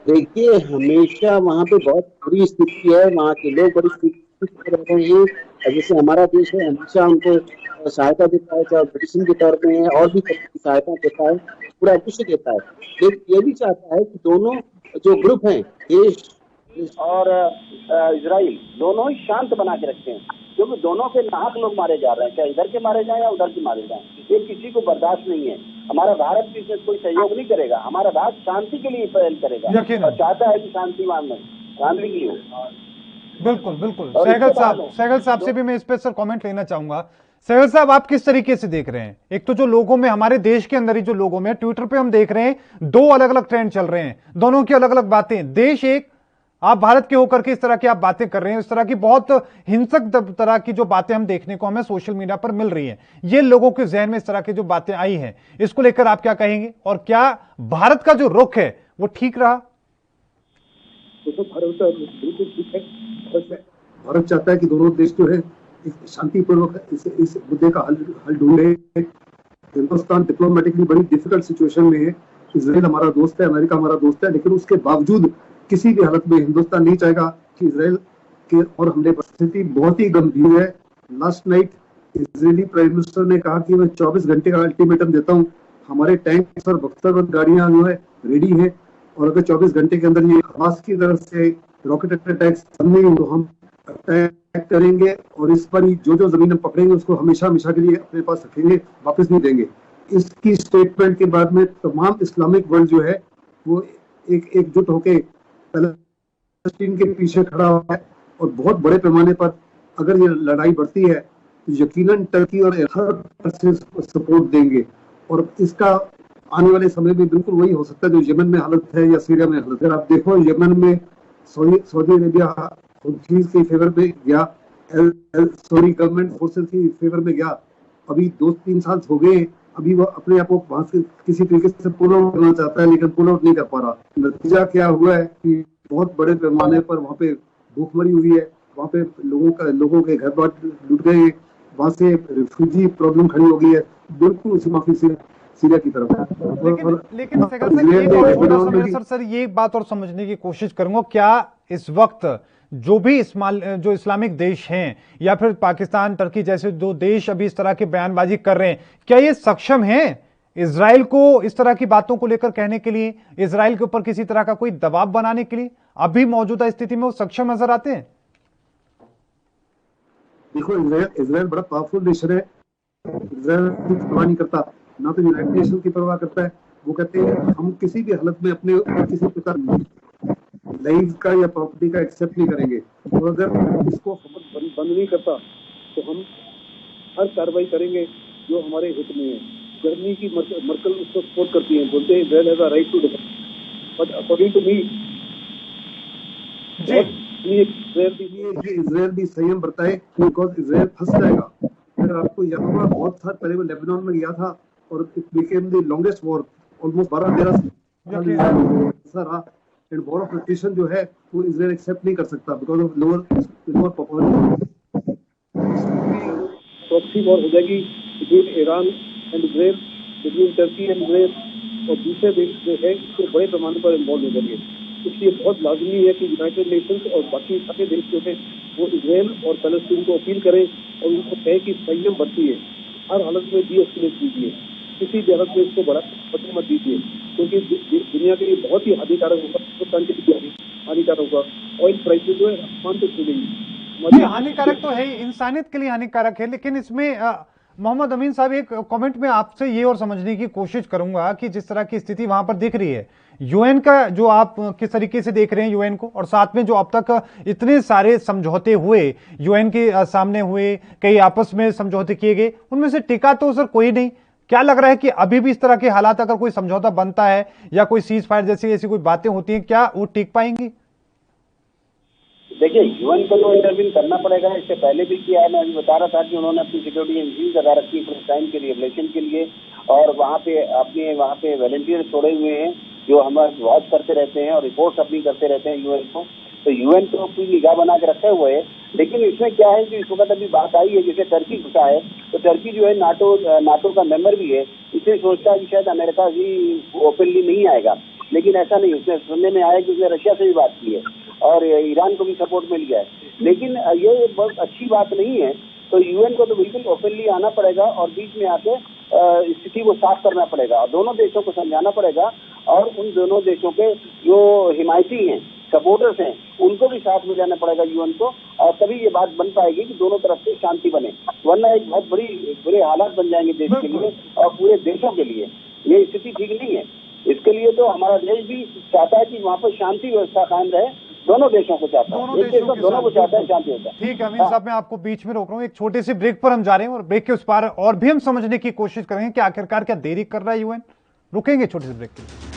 देखिए, हमेशा वहाँ पे बहुत बुरी स्थिति है, वहाँ के लोग बड़ी स्थिति रह रहे हैं। जैसे हमारा देश है हमेशा उनको सहायता देता है, चाहे मेडिसिन के तौर पे है और भी तरह की सहायता देता है, पूरा विश्व देता है। लेकिन ये भी चाहता है कि दोनों जो ग्रुप हैं, देश और इजराइल दोनों ही शांत बना के रखते हैं, क्योंकि दोनों के नाहक लोग मारे जा रहे हैं, चाहे इधर के मारे जाएं या उधर के मारे जाएं, ये किसी को बर्दाश्त नहीं है। हमारा भारत भी इसमें कोई सहयोग नहीं करेगा, हमारा भारत शांति के लिए पहल करेगा और चाहता है कि शांति मानने की हो। बिल्कुल बिल्कुल। सहगल साहब से भी मैं इस पर सर कमेंट लेना चाहूंगा। सहगल साहब, आप किस तरीके से देख रहे हैं? एक तो जो लोगों में, हमारे देश के अंदर ही जो लोगों में ट्विटर पे हम देख रहे हैं दो अलग अलग ट्रेंड चल रहे हैं, दोनों की अलग अलग बातें। देश एक, आप भारत के होकर के इस तरह की आप बातें कर रहे हैं, इस तरह की बहुत हिंसक तरह की जो बातें हम देखने को हमें सोशल मीडिया पर मिल रही है, ये लोगों के जहन में इस तरह की जो बातें आई हैं, इसको लेकर आप क्या कहेंगे? और क्या भारत का जो रुख है वो ठीक रहा? भारत चाहता है कि दोनों देश जो है शांतिपूर्वक इस मुद्दे का हल ढूंढे। हिंदुस्तान डिप्लोमेटिकली बड़ी डिफिकल्ट सिचुएशन में है। इजराइल हमारा दोस्त है, अमेरिका हमारा दोस्त है, लेकिन उसके बावजूद किसी भी हालत में हिंदुस्तान नहीं चाहेगा कि इजराइल के और हमले पर स्थिति बहुत ही गंभीर है। Last night Israeli prime minister ने कहा कि मैं 24 घंटे का अल्टीमेटम देता हूं, हमारे टैंक्स और बख्तर गाड़ियां जो है रेडी हैं और अगर 24 घंटे के अंदर ये हमास की तरफ से रॉकेट अटैक्स नहीं हो तो हम अटैक करेंगे और इस पर जो जमीन हम पकड़ेंगे उसको हमेशा हमेशा के लिए अपने पास रखेंगे, वापस नहीं देंगे। इसकी स्टेटमेंट के बाद में तमाम इस्लामिक वर्ल्ड जो है वो एकजुट होके पैलेस्टीन के पीछे खड़ा हुआ है और बहुत बड़े पैमाने पर अगर ये लड़ाई बढ़ती है तो यकीनन टर्की और हर तरह से सपोर्ट देंगे और इसका आने वाले समय में बिल्कुल वही हो सकता है जो यमन में हालत है या सीरिया में हालत है। आप देखो यमन में सऊदी अरेबिया हुथीज के फेवर में गया, सऊदी गवर्नमेंट फोर्सेस की फेवर में गया। अभी 2-3 साल हो गए, अभी वो अपने आप को वहां से किसी तरीके से पुल आउट करना चाहता है लेकिन पुल आउट नहीं कर पा रहा। नतीजा क्या हुआ है कि बहुत बड़े पैमाने पर वहाँ पे भूखमरी हुई है, वहाँ पे लोगों के घर बार लूट गए, वहां से रिफ्यूजी प्रॉब्लम खड़ी हो गई है, बिल्कुल उसी माफी से सीरिया की तरफ। लेकिन सर ये बात और समझने की कोशिश करूंगा, क्या इस वक्त जो भी जो इस्लामिक देश हैं या फिर पाकिस्तान, टर्की जैसे जो देश अभी इस तरह की बयानबाजी कर रहे हैं, क्या ये सक्षम हैं इजराइल को इस तरह की बातों को लेकर कहने के लिए, इजराइल के ऊपर किसी तरह का कोई दबाव बनाने के लिए? अभी मौजूदा स्थिति में वो सक्षम नजर आते हैं? देखो, इजराइल बड़ा पावरफुल नेशन है। इजराइल की परवाह नहीं करता, ना तो यूनाइटेड नेशन की परवाह करता है। वो कहते हैं हम किसी भी हालत में अपने किसी प्रकार लाइफ का या प्रॉपर्टी का एक्सेप्ट नहीं करेंगे और अगर इसको बंद नहीं करता तो हम हर कार्रवाई करेंगे जो हमारे हित में है। जर्मनी की मर्कल उसको सपोर्ट करती है, बोलते हैं Israel has a right to defend, but according to me Israel भी संयम बरताए बिकॉज इजराइल फंस जाएगा। अगर आपको याद होगा बहुत साल पहले मैं लेबनान में गया था और it became the longest war, almost 12-13 साल एंड वॉर ऑफ अट्रिशन जो है वो इजराइल एक्सेप्ट नहीं कर सकता because of lower population. Proxy war हो जाएगी between Iran and Israel between Turkey and Israel और दूसरे देश जो है इसको बड़े पैमाने पर इन्वॉल्व हो जाएंगे। इसलिए बहुत लाजमी है कि यूनाइटेड नेशंस और बाकी सारे देश जो है वो इसराइल और पैलेस्टीन को अपील करें और उनको कहे कि संयम बरतिए, हर हालत में डीएस्केलेट कीजिए, किसी भी हालत में इसको बढ़ने मत दीजिए, क्योंकि दुनिया के लिए बहुत ही हानिकारक होगा, पाकिस्तान के लिए हानिकारक होगा। ऑयल प्राइसेस जो है आसमान पे छू गई। हानिकारक तो है, इंसानियत के लिए हानिकारक है। लेकिन इसमें मोहम्मद अमीन साहब, एक कमेंट में आपसे ये और समझने की कोशिश करूंगा कि जिस तरह की स्थिति वहां पर दिख रही है, यूएन का जो आप किस तरीके से देख रहे हैं यूएन को, और साथ में जो अब तक इतने सारे समझौते हुए यूएन के सामने हुए, कई आपस में समझौते किए गए, उनमें से टिका तो सर कोई नहीं। क्या लग रहा है कि अभी भी इस तरह के हालात, अगर कोई समझौता बनता है या कोई सीज फायर जैसी ऐसी कोई बातें होती हैं, क्या वो टिक पाएंगी? देखिए, यूएन को तो इंटरवीन करना पड़ेगा। इससे पहले भी किया है। मैं अभी बता रहा था कि उन्होंने अपनी सिक्योरिटी एजेंसी लगा रखी है पैलेस्टाइन के लिए, रिलेशन के लिए, और वहाँ पे वॉलंटियर छोड़े हुए हैं जो हमारे वॉच करते रहते हैं और रिपोर्ट्स अपनी करते रहते हैं यूएन को। तो यूएन को अपनी निगाह बना के रखे हुए है। लेकिन इसमें क्या है कि इस वक्त अभी बात आई है, जैसे टर्की घुसा है, तो टर्की जो है नाटो का मेंबर भी है, इसलिए सोचता है कि शायद अमेरिका भी ओपनली नहीं आएगा। लेकिन ऐसा नहीं, उसने सुनने में आया कि उसने रशिया से भी बात की है और ईरान को भी सपोर्ट मिल गया है। लेकिन ये बहुत अच्छी बात नहीं है। तो यूएन को तो बिल्कुल ओपनली आना पड़ेगा और बीच में आके स्थिति को साफ करना पड़ेगा और दोनों देशों को समझाना पड़ेगा, और उन दोनों देशों के जो हिमायती हैं, सपोर्टर्स हैं, उनको भी साथ में जाना पड़ेगा यूएन को, और तभी ये बात बन पाएगी कि दोनों तरफ से शांति बने। वरना एक बहुत बुरे हालात बन जाएंगे देश के लिए और पूरे देशों के लिए। ये स्थिति ठीक नहीं है। इसके लिए तो हमारा देश भी चाहता है कि वहाँ पर शांति व्यवस्था कायम रहे। दोनों देशों को चाहता है, दोनों को चाहता है शांति होता है। ठीक है अमीन साहब, मैं आपको बीच में रोक रहा हूँ। एक छोटे से ब्रेक पर हम जा रहे हैं और ब्रेक के उस पार और भी हम समझने की कोशिश करेंगे कि आखिरकार क्या देरी कर रहा है यूएन। रुकेंगे छोटे से ब्रेक के लिए।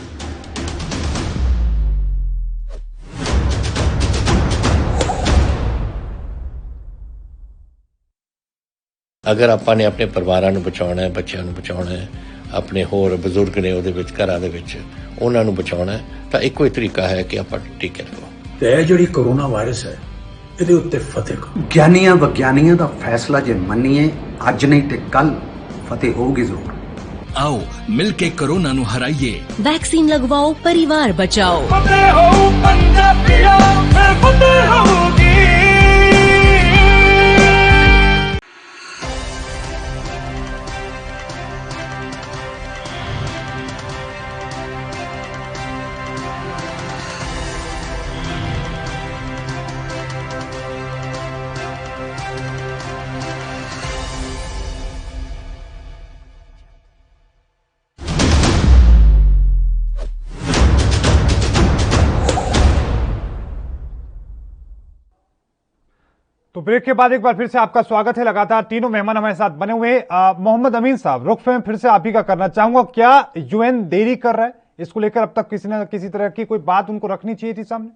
अगर ਆਪਾਂ ਨੇ ਆਪਣੇ ਪਰਿਵਾਰਾਂ ਨੂੰ ਬਚਾਉਣਾ ਹੈ, ਬੱਚਿਆਂ ਨੂੰ ਬਚਾਉਣਾ ਹੈ, ਆਪਣੇ ਹੋਰ ਬਜ਼ੁਰਗ ਨੇ ਉਹਦੇ ਵਿੱਚ ਘਰਾਂ ਦੇ ਵਿੱਚ ਉਹਨਾਂ ਨੂੰ ਬਚਾਉਣਾ ਹੈ, ਤਾਂ ਇੱਕੋ ਹੀ ਤਰੀਕਾ ਹੈ ਕਿ ਆਪਾਂ ਟੀਕੇ ਲਗਾਓ। ਤੇ ਇਹ ਜਿਹੜੀ ਕੋਰੋਨਾ ਵਾਇਰਸ ਹੈ ਇਹਦੇ ਉੱਤੇ ਫਤਿਹ ਕਰੋ। ਗਿਆਨੀਆਂ ਵਿਗਿਆਨੀਆਂ ਦਾ ਫੈਸਲਾ ਜੇ ਮੰਨੀਏ, ਅੱਜ ਨਹੀਂ ਤੇ ਕੱਲ ਫਤਿਹ ਹੋਊਗੀ ਜ਼ਰੂਰ। आओ मिलके कोरोना नु हराइए। वैक्सीन लगवाओ, परिवार बचाओ। फतेह हो पंजाबियों, फिर फतेह होगी। तो ब्रेक के बाद एक बार फिर से आपका स्वागत है। लगातार तीनों मेहमान हमारे साथ बने हुए हैं। मोहम्मद अमीन साहब, रुख में फिर से आप ही का करना चाहूंगा, क्या यूएन देरी कर रहा है? इसको लेकर अब तक किसी न किसी तरह की कोई बात उनको रखनी चाहिए थी सामने।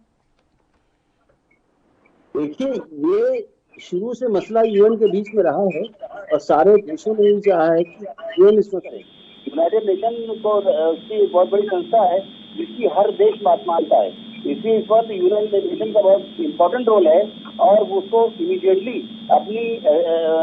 देखिए, ये शुरू से मसला यूएन के बीच में रहा है और सारे देशों ने भी चाहा है कि यूएन इसमें करे। यूनाइटेड नेशन को उसकी बहुत बड़ी संस्था है जिसकी हर देश बात मानता है, इसलिए इस वक्त यूनाइटेड नेशन का बहुत इंपॉर्टेंट रोल है और उसको इमीडिएटली अपनी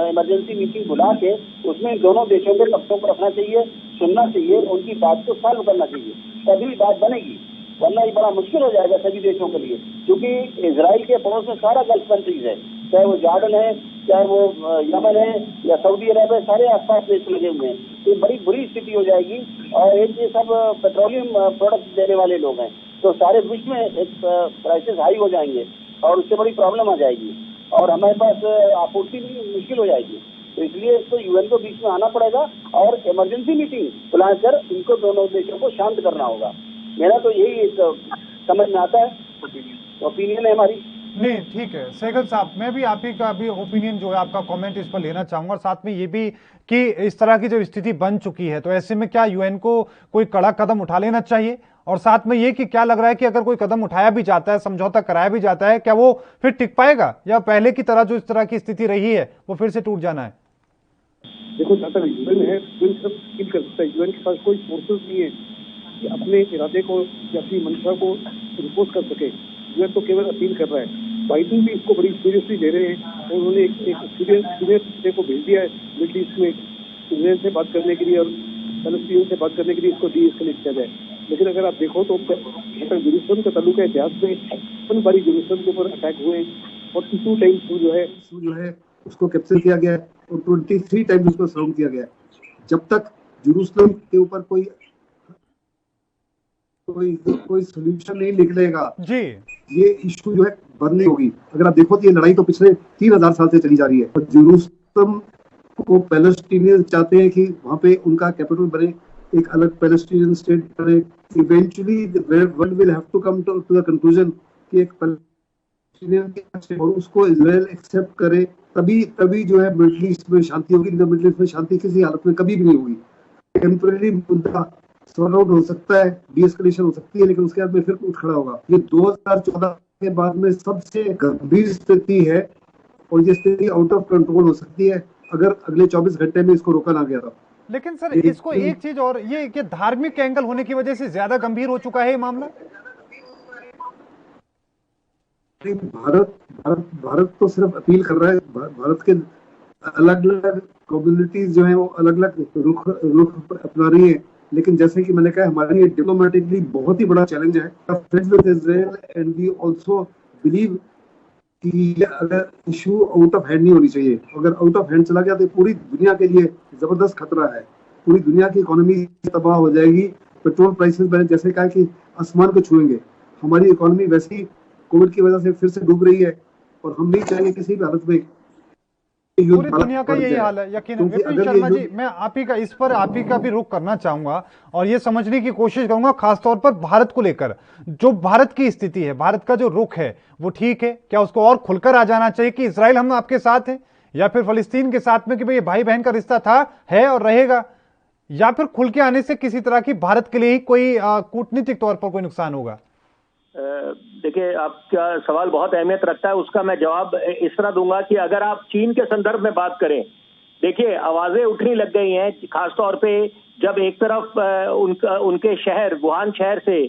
इमरजेंसी मीटिंग बुला के उसमें दोनों देशों के पक्षों को रखना चाहिए, सुनना चाहिए, उनकी बात को सॉल्व करना चाहिए, तभी बात बनेगी। वरना ये बड़ा मुश्किल हो जाएगा सभी देशों के लिए, क्योंकि इजराइल के पड़ोस में सारा गल्फ कंट्रीज है, चाहे वो जॉर्डन है, चाहे वो यमन है या सऊदी अरब है, सारे आसपास देश लगे हुए हैं। तो बड़ी बुरी स्थिति हो जाएगी और एक ये सब पेट्रोलियम प्रोडक्ट देने वाले लोग हैं, तो सारे विश्व में एक प्राइसेस हाई हो जाएंगे और उससे बड़ी प्रॉब्लम आ जाएगी और हमारे पास आपूर्ति भी मुश्किल हो जाएगी। तो इसलिए इसको यूएन को बीच में आना पड़ेगा और इमरजेंसी मीटिंग बुलाकर इनको दोनों देशों को शांत करना होगा। मेरा तो यही एक समझ में आता है, ओपिनियन है हमारी। नहीं, ठीक है सहगल साहब, मैं भी आप ही का भी ओपिनियन जो है, आपका कमेंट इस पर लेना चाहूंगा और साथ में ये भी कि इस तरह की जब स्थिति बन चुकी है तो ऐसे में क्या यूएन को कोई कड़ा कदम उठा लेना चाहिए, और साथ में ये कि क्या लग रहा है कि अगर कोई कदम उठाया भी जाता है, समझौता कराया भी जाता है, क्या वो फिर टिक पाएगा या पहले की तरह जो इस तरह की स्थिति रही है वो फिर से टूट जाना है? देखो, जहाँ तक यूएन है, यूएन सिर्फ अपील कर सकता है। यूएन के पास कोई सोर्सेज नहीं है कि अपने इरादे को या अपनी मंशा को रिपोर्ट कर सके। यूएन तो केवल अपील कर रहा है। बाइडेन भी इसको बड़ी सीरियसली ले रहे हैं और उन्होंने एक सीनियर को भेज दिया है मिडिल ईस्ट में इसराइल से बात करने के लिए और फलस्तीन से बात करने के लिए इसको डीएस्केलेट किया जाए। लेकिन अगर आप देखो तो जेरूसलम का ताल्लुक है इतिहास में 56 बारी जेरूसलम के ऊपर अटैक हुए और 2 टाइम्स जो है उसको कैप्चर किया गया है और 23 टाइम्स उसको सराउंड किया गया है। जब तक जेरूसलम के ऊपर कोई सोल्यूशन नहीं निकलेगा जी, ये इशू जो है बंद नहीं होगी। अगर आप देखो तो ये लड़ाई तो पिछले 3000 साल से चली जा रही है और जेरूसलम को पैलेस्टीनियंस चाहते हैं कि वहां पे उनका कैपिटल बने, एक अलग पैलेस्टीनियन स्टेट बने। Eventually world will have to come to the conclusion कि एक पैलेस्टीनियन और उसको इजराइल एक्सेप्ट करे, तभी जो है मिडिल ईस्ट में शांति होगी। मिडिल ईस्ट में शांति किसी हालत में कभी भी नहीं होगी। टेम्परेरी मुद्दा सॉर्ट आउट हो सकता है, डीएस्केलेशन हो सकती है, लेकिन उसके बाद में फिर उठ खड़ा होगा। ये 2014 के बाद में सबसे गंभीर स्थिति है और ये स्थिति आउट ऑफ कंट्रोल हो सकती है अगर अगले 24 घंटे में इसको रोका ना गया था। लेकिन सर इसको एक चीज और, ये कि धार्मिक एंगल होने की वजह से ज्यादा गंभीर हो चुका है ये मामला। भारत तो सिर्फ अपील कर रहा है। भारत के अलग अलग कम्युनिटीज जो है वो अलग अलग रुख अपना रही है, लेकिन जैसे कि मैंने कहा हमारे लिए डिप्लोमेटिकली बहुत ही बड़ा चैलेंज है। Friends with Israel and we also believe कि अगर इशू आउट ऑफ हैंड नहीं होनी चाहिए। अगर आउट ऑफ हैंड चला गया तो पूरी दुनिया के लिए जबरदस्त खतरा है। पूरी दुनिया की इकोनॉमी तबाह हो जाएगी। पेट्रोल प्राइसेस मैंने जैसे कहा कि आसमान को छुएंगे। हमारी इकोनॉमी वैसे ही कोविड की वजह से फिर से डूब रही है और हम नहीं चाहेंगे किसी भी हालत में पूरी दुनिया का यही हाल है। यकीनन विपिन शर्मा जी, मैं आप ही का भी रुख करना चाहूंगा और ये समझने की कोशिश करूंगा खासतौर पर भारत को लेकर। जो भारत की स्थिति है, भारत का जो रुख है वो ठीक है क्या? उसको और खुलकर आ जाना चाहिए कि इजराइल हम आपके साथ हैं, या फिर फलस्तीन के साथ में कि भाई भाई बहन का रिश्ता था, है और रहेगा, या फिर खुल के आने से किसी तरह की भारत के लिए ही कोई कूटनीतिक तौर पर कोई नुकसान होगा? देखिए, आपका सवाल बहुत अहमियत रखता है। उसका मैं जवाब इस तरह दूंगा कि अगर आप चीन के संदर्भ में बात करें, देखिए आवाजें उठने लग गई हैं, खासतौर पे जब एक तरफ उनके शहर वुहान शहर से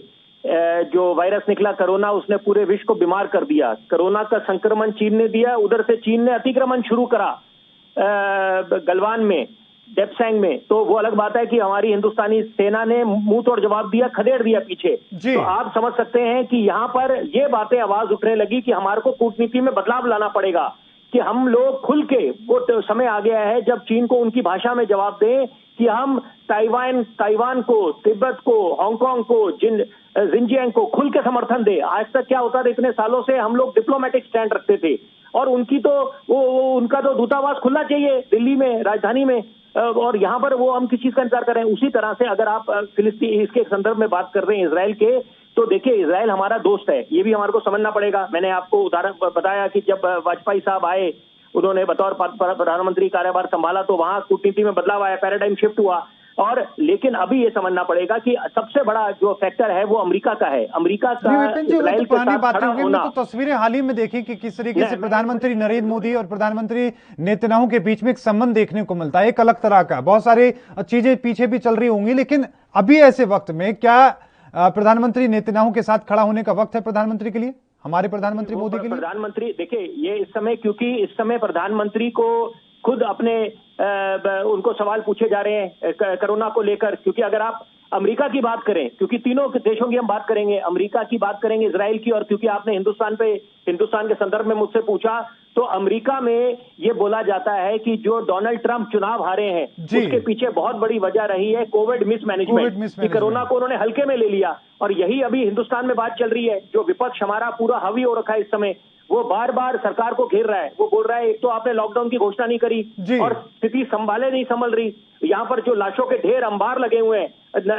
जो वायरस निकला कोरोना, उसने पूरे विश्व को बीमार कर दिया। कोरोना का संक्रमण चीन ने दिया, उधर से चीन ने अतिक्रमण शुरू करा गलवान में, डेप्सैंग में। तो वो अलग बात है कि हमारी हिंदुस्तानी सेना ने मुंह तोड़ जवाब दिया, खदेड़ दिया पीछे। तो आप समझ सकते हैं कि यहाँ पर ये बातें आवाज उठने लगी कि हमारे को कूटनीति में बदलाव लाना पड़ेगा, कि हम लोग खुल के, वो समय आ गया है जब चीन को उनकी भाषा में जवाब दें कि हम ताइवान को, तिब्बत को, हांगकांग को, जिनजियांग को खुल के समर्थन दे। आज तक क्या होता था, इतने सालों से हम लोग डिप्लोमेटिक स्टैंड रखते थे और उनकी तो उनका तो दूतावास खुलना चाहिए दिल्ली में, राजधानी में, और यहाँ पर वो हम किस चीज का इंतजार कर रहे हैं। उसी तरह से अगर आप फिलिस्तीन इसके संदर्भ में बात कर रहे हैं इजराइल के, तो देखिए इजराइल हमारा दोस्त है, ये भी हमारे को समझना पड़ेगा। मैंने आपको उदाहरण बताया कि जब वाजपेयी साहब आए, उन्होंने बतौर प्रधानमंत्री कार्यभार संभाला, तो वहां कूटनीति में बदलाव आया, पैराडाइम शिफ्ट हुआ। और लेकिन अभी ये समझना पड़ेगा कि सबसे बड़ा जो फैक्टर है वो अमेरिका का है। अमेरिका का इजराइल के साथ खड़ा होना। तो तस्वीरें हाल ही में देखी कि किस तरीके से प्रधानमंत्री नरेंद्र मोदी और प्रधानमंत्री नेतन्याहू के बीच में एक संबंध देखने को मिलता है, एक अलग तरह का। बहुत सारी चीजें पीछे भी चल रही होंगी, लेकिन अभी ऐसे वक्त में क्या प्रधानमंत्री नेतन्याहू के साथ खड़ा होने का वक्त है प्रधानमंत्री के लिए, हमारे प्रधानमंत्री मोदी के लिए? प्रधानमंत्री देखिए, ये इस समय, क्योंकि इस समय प्रधानमंत्री को खुद अपने उनको सवाल पूछे जा रहे हैं कोरोना को लेकर। क्योंकि अगर आप अमेरिका की बात करें, क्योंकि तीनों देशों की हम बात करेंगे, अमेरिका की बात करेंगे, इजराइल की, और क्योंकि आपने हिंदुस्तान के संदर्भ में मुझसे पूछा, तो अमेरिका में ये बोला जाता है कि जो डोनाल्ड ट्रंप चुनाव हारे हैं उसके पीछे बहुत बड़ी वजह रही है कोविड मिसमैनेजमेंट, कि कोरोना को उन्होंने हल्के में ले लिया। और यही अभी हिंदुस्तान में बात चल रही है। जो विपक्ष हमारा पूरा हावी हो रखा है इस समय, वो बार बार सरकार को घेर रहा है। वो बोल रहा है, एक तो आपने लॉकडाउन की घोषणा नहीं करी और स्थिति नहीं संभल रही। यहाँ पर जो लाशों के ढेर अंबार लगे हुए हैं,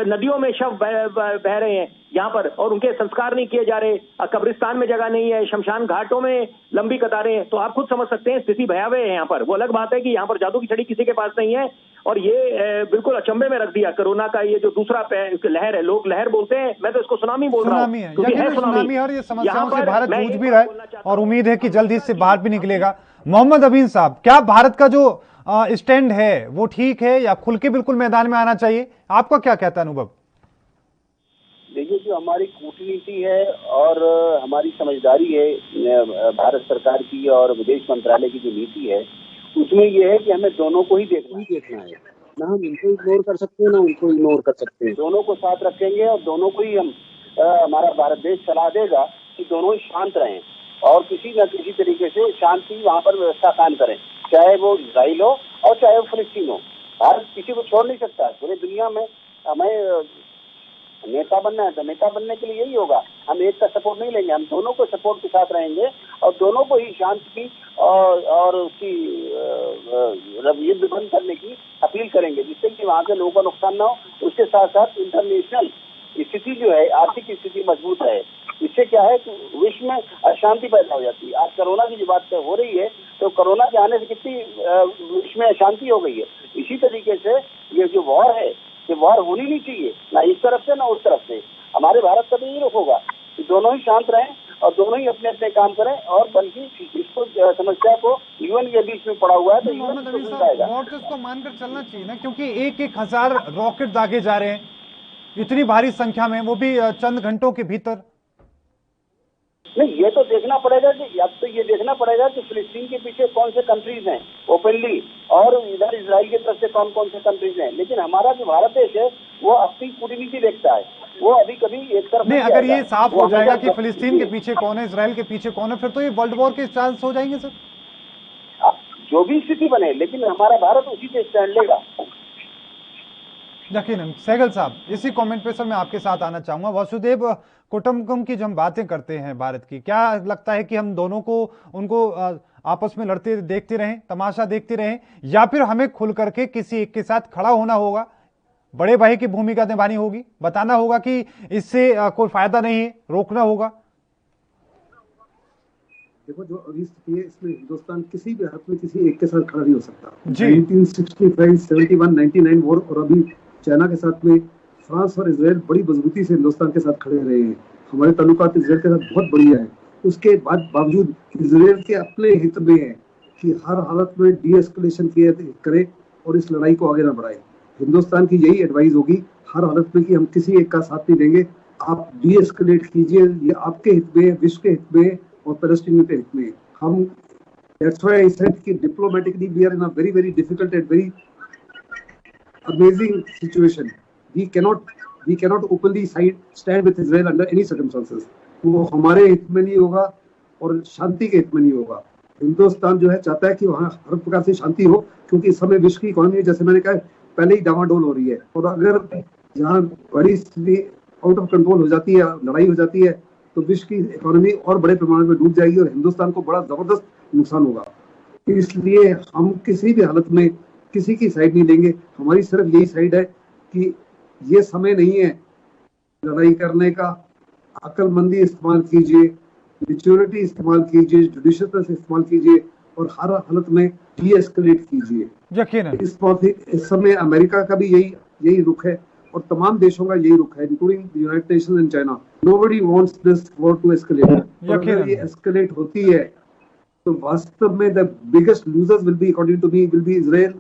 नदियों में शव बह रहे हैं यहाँ पर, और उनके संस्कार नहीं किए जा रहे, कब्रिस्तान में जगह नहीं है, शमशान घाटों में लंबी कतारें हैं। तो आप खुद समझ सकते हैं स्थिति भयावह है यहाँ पर। वो अलग बात है कि यहाँ पर जादू की छड़ी किसी के पास नहीं है, और ये बिल्कुल अचंभे में रख दिया कोरोना का ये जो दूसरा लहर है। लोग लहर बोलते हैं, मैं तो इसको सुनामी बोल रहा हूँ, क्योंकि है सुनामी। और ये समस्याओं से भारत जूझ भी रहा है और उम्मीद है कि जल्दी इससे बाहर भी निकलेगा। मोहम्मद अमीन साहब, क्या भारत का जो स्टैंड है वो ठीक है, या खुल के बिल्कुल मैदान में आना चाहिए? आपका क्या कहता है अनुभव? देखिए, जो हमारी कूटनीति है और हमारी समझदारी है भारत सरकार की और विदेश मंत्रालय की जो नीति है, उसमें यह है कि हमें दोनों को ही देखना है। ना हम इनको इग्नोर कर सकते हैं ना उनको इग्नोर कर सकते हैं। दोनों को साथ रखेंगे और दोनों को ही हम हमारा भारत देश सलाह देगा कि दोनों ही शांत रहें और किसी न किसी तरीके से शांति वहाँ पर व्यवस्था कायम करें, चाहे वो इजराइल हो और चाहे वो फिलिस्तीन हो। भारत किसी को छोड़ नहीं सकता। पूरे दुनिया में हमें नेता बनना है तो नेता बनने के लिए यही होगा, हम एक का सपोर्ट नहीं लेंगे, हम दोनों को सपोर्ट के साथ रहेंगे और दोनों को ही शांति की और उसकी युद्ध बंद करने की अपील करेंगे, जिससे कि वहाँ के लोगों का नुकसान ना हो। उसके साथ साथ इंटरनेशनल स्थिति जो है, आर्थिक स्थिति मजबूत है। इससे क्या है कि विश्व में अशांति पैदा हो जाती है। आज कोरोना की जो बात हो रही है, तो कोरोना के आने से कितनी विश्व में अशांति हो गई है। इसी तरीके से ये जो वॉर है, ये वॉर होनी नहीं चाहिए, ना इस तरफ से ना उस तरफ से। हमारे भारत का तो यही रुख होगा कि दोनों ही शांत रहें और दोनों ही अपने अपने काम करें, और बल्कि इसको समस्या को यूएन के बीच में पड़ा हुआ है तो यूएन को समझाएगा। वॉर तो इसको मानकर चलना चाहिए ना, क्योंकि 1,000 रॉकेट दागे जा रहे हैं इतनी भारी संख्या में, वो भी चंद घंटों के भीतर। नहीं, ये तो देखना पड़ेगा कि अब तो ये देखना पड़ेगा कि फिलिस्तीन के पीछे कौन से कंट्रीज हैं ओपनली, और इधर इजराइल की तरफ से कौन कौन से कंट्रीज हैं। लेकिन हमारा जो भारत देश है वो अपनी कूटनीति देखता है, वो अभी कभी एक तरफ नहीं। अगर ये साफ हो जाएगा कि फिलिस्तीन के पीछे कौन है, इजराइल के पीछे कौन है, फिर तो ये वर्ल्ड वॉर के चांस हो जाएंगे सर। जो भी स्थिति बने, लेकिन हमारा भारत उसी से स्टैंड लेगा। यकीनन। सहगल साहब, इसी कमेंट पे सर मैं आपके साथ आना चाहूंगा। वसुदेव कुटुंबकम की जब हम बातें करते हैं भारत की, क्या लगता है कि हम दोनों को उनको आपस में लड़ते देखते रहें, तमाशा देखते रहें, या फिर हमें खुल करके किसी एक के साथ खड़ा होना होगा, बड़े भाई की भूमिका निभानी होगी, बताना होगा कि इससे कोई फायदा नहीं है, रोकना होगा? देखो, जो अभी स्थिति है इसमें हिंदुस्तान किसी भी हाथ में किसी एक के साथ खड़ा नहीं हो सकता। 1965, 71, 99 वॉर और अभी चाइना के साथ में फ्रांस और इजराइल बड़ी मजबूती से हिंदुस्तान के साथ खड़े रहे हैं। हमारे ताल्लुकात इजराइल के साथ बहुत बढ़िया है। उसके बावजूद इजराइल के अपने हित में है कि हर हालत में डी एस्केलेशन करे और इस लड़ाई को आगे ना बढ़ाए। हिंदुस्तान की यही एडवाइस होगी हर हालत में कि हम किसी एक का साथ नहीं देंगे, आप डी एस्केलेट कीजिए, ये आपके हित में, विश्व के हित में और पैलेस्टीन के हित में। हम दैट्स व्हाई आई सेड कि diplomatically we are in a very very difficult and very amazing situation. We cannot openly stand with Israel under any circumstances. वो हमारे हित में नहीं होगा और शांति के हित में नहीं होगा। हिंदुस्तान जो है चाहता है कि वहाँ हर प्रकार से शांति हो, क्योंकि इस समय विश्व की इकोनॉमी जैसे मैंने कहा पहले ही डामाडोल हो रही है, और अगर यहाँ बड़ी स्थिति आउट ऑफ कंट्रोल हो जाती है, लड़ाई हो जाती है, तो विश्व की इकोनॉमी और बड़े पैमाने में डूब जाएगी और हिंदुस्तान को बड़ा जबरदस्त नुकसान होगा। इसलिए हम किसी भी हालत में किसी की साइड नहीं लेंगे। हमारी सिर्फ यही साइड है कि ये समय नहीं है लड़ाई करने का, अक्लमंदी इस्तेमाल कीजिए, मैच्योरिटी इस्तेमाल कीजिए, जुडिशियसनेस इस्तेमाल कीजिए और हर हालत में डी एस्केलेट कीजिए। यकीनन इस समय अमेरिका का भी यही रुख है और तमाम देशों का यही रुख है, including United Nations and China. Nobody wants this war to escalate. अगर ये एस्केलेट होती है तो वास्तव में the biggest losers will be, according to me, will be Israel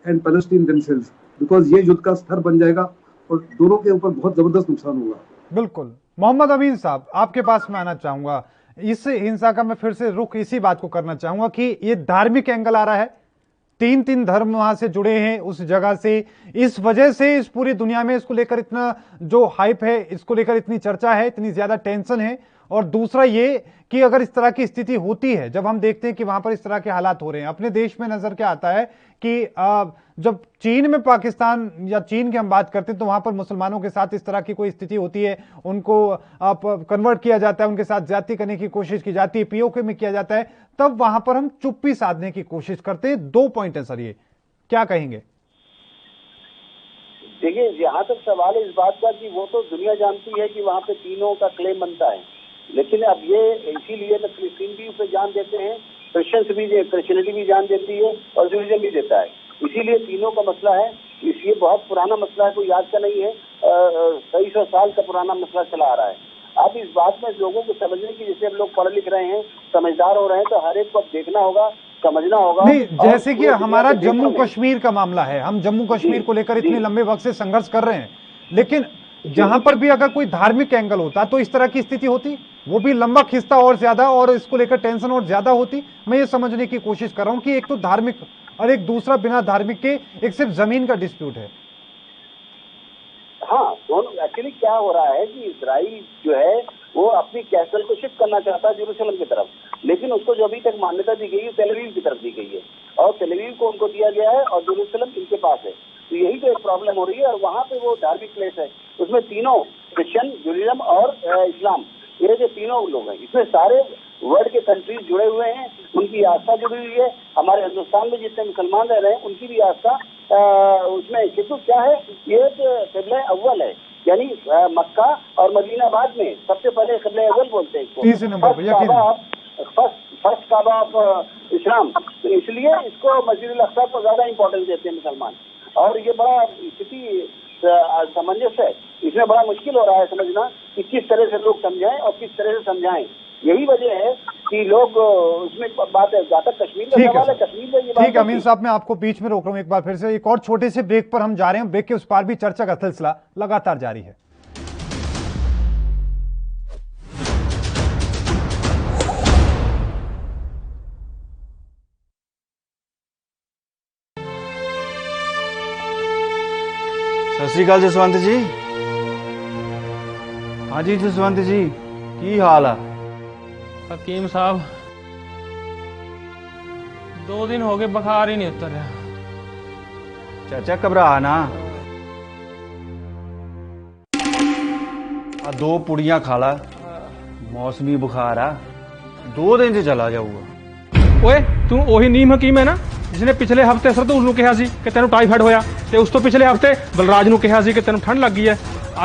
and Palestine themselves, because ये युद्ध का स्तर बन जाएगा और दोनों के ऊपर बहुत जबरदस्त नुकसान होगा। बिल्कुल। मोहम्मद अमीन साहब, आपके पास मैं आना चाहूंगा। इस हिंसा का मैं फिर से रुख इसी बात को करना चाहूंगा कि ये धार्मिक एंगल आ रहा है, 3 धर्म वहां से जुड़े हैं उस जगह से, इस वजह से इस पूरी दुनिया में इसको लेकर इतना जो हाइप है, इसको लेकर इतनी चर्चा है, इतनी ज्यादा टेंशन है। और दूसरा ये कि अगर इस तरह की स्थिति होती है, जब हम देखते हैं कि वहां पर इस तरह के हालात हो रहे हैं, अपने देश में नजर क्या आता है कि जब चीन में पाकिस्तान या चीन की हम बात करते हैं तो वहां पर मुसलमानों के साथ इस तरह की कोई स्थिति होती है, उनको कन्वर्ट किया जाता है, उनके साथ ज्यादती करने की कोशिश की जाती है, पीओके में किया जाता है, तब वहां पर हम चुप्पी साधने की कोशिश करते हैं। 2 पॉइंट है सर, ये क्या कहेंगे? देखिए, जहाँ तक सवाल है इस बात का कि वो तो दुनिया जानती है कि वहाँ पे तीनों का क्लेम बनता है, लेकिन अब ये इसीलिए तो फिलिस्तीन भी उसे जान देते हैं, क्रिश्चियनिटी भी जान देती है और जूडिज्म भी देता है। इसीलिए तीनों का मसला है। ये बहुत पुराना मसला है, कोई आज का नहीं है, कई सौ साल का पुराना मसला चला आ रहा है। अब इस बात में लोगों को समझने की, जैसे हम लोग पढ़ लिख रहे हैं, समझदार हो रहे हैं, तो हर एक को देखना होगा, समझना होगा। नहीं, जैसे कि हमारा जम्मू कश्मीर का मामला है, हम जम्मू कश्मीर को लेकर इतने लंबे वक्त से संघर्ष कर रहे हैं, लेकिन जहां पर भी अगर कोई धार्मिक एंगल होता तो इस तरह की स्थिति होती, वो भी लंबा खिंचता और ज्यादा, और इसको लेकर टेंशन और ज्यादा होती। मैं ये समझने की कोशिश कर रहा हूं कि एक तो धार्मिक और एक दूसरा बिना धार्मिक के एक सिर्फ जमीन का डिस्प्यूट है। हाँ, दोनों एक्चुअली क्या हो रहा है कि इजराइल जो है वो अपनी कैपिटल को शिफ्ट करना चाहता है जेरूसलम की तरफ, लेकिन उसको जो अभी तक मान्यता दी गई है तेल अवीव की तरफ दी गई है और तेल अवीव को उनको दिया गया है और जेरूसलम इनके पास है। तो यही तो एक प्रॉब्लम हो रही है। और वहाँ पे वो धार्मिक प्लेस है, उसमें तीनों क्रिश्चियन, जुडिज्म और इस्लाम, ये जो तीनों लोग हैं, इसमें सारे वर्ल्ड के कंट्रीज जुड़े हुए हैं, उनकी आस्था जुड़ी हुई है। हमारे हिंदुस्तान में जितने मुसलमान रह रहे हैं उनकी भी आस्था उसमें, क्योंकि क्या है, ये क़िबला अव्वल है, यानी मक्का और मदीना बाद में, सबसे पहले क़िबला अव्वल बोलते हैं इसको, फर्स्ट काबा ऑफ इस्लाम। तो इसलिए इसको मस्जिद अल अक्सा को ज्यादा इंपॉर्टेंस देते हैं मुसलमान, और ये बड़ा स्थिति सामंजस्य है। इसमें बड़ा मुश्किल हो रहा है समझना कि किस तरह से लोग समझाएं और किस तरह से समझाएं। यही वजह है कि लोग उसमें बात है, जहाँ तक कश्मीर का सवाल है, कश्मीर में ये बात। ठीक है अमीन साहब, मैं आपको बीच में रोक रहा हूँ एक बार फिर से। एक और छोटे से ब्रेक पर हम जा रहे हैं, ब्रेक के उस पार भी चर्चा का सिलसिला लगातार जारी है। सत श्री अकाल जसवंत जी। हाँ जी जसवंत जी, की हाल है? हकीम साहब, 2 दिन हो गए बुखार ही नहीं उतर रहा। चाचा घबरा ना, 2 पुड़ियां खा ला, मौसमी बुखार आ, 2 दिन च चला जाऊगा। ओए तू ओही नीम हकीम है ना जिसने पिछले हफ्ते सरदूल ਨੂੰ ਕਿਹਾ ਸੀ ਕਿ ਤੈਨੂੰ ਟਾਈਫਾਇਡ ਹੋਇਆ ਤੇ ਉਸ ਤੋਂ ਪਿਛਲੇ ਹਫਤੇ ਬਲਰਾਜ ਨੂੰ ਕਿਹਾ ਸੀ ਕਿ ਤੈਨੂੰ ਠੰਡ ਲੱਗੀ ਹੈ।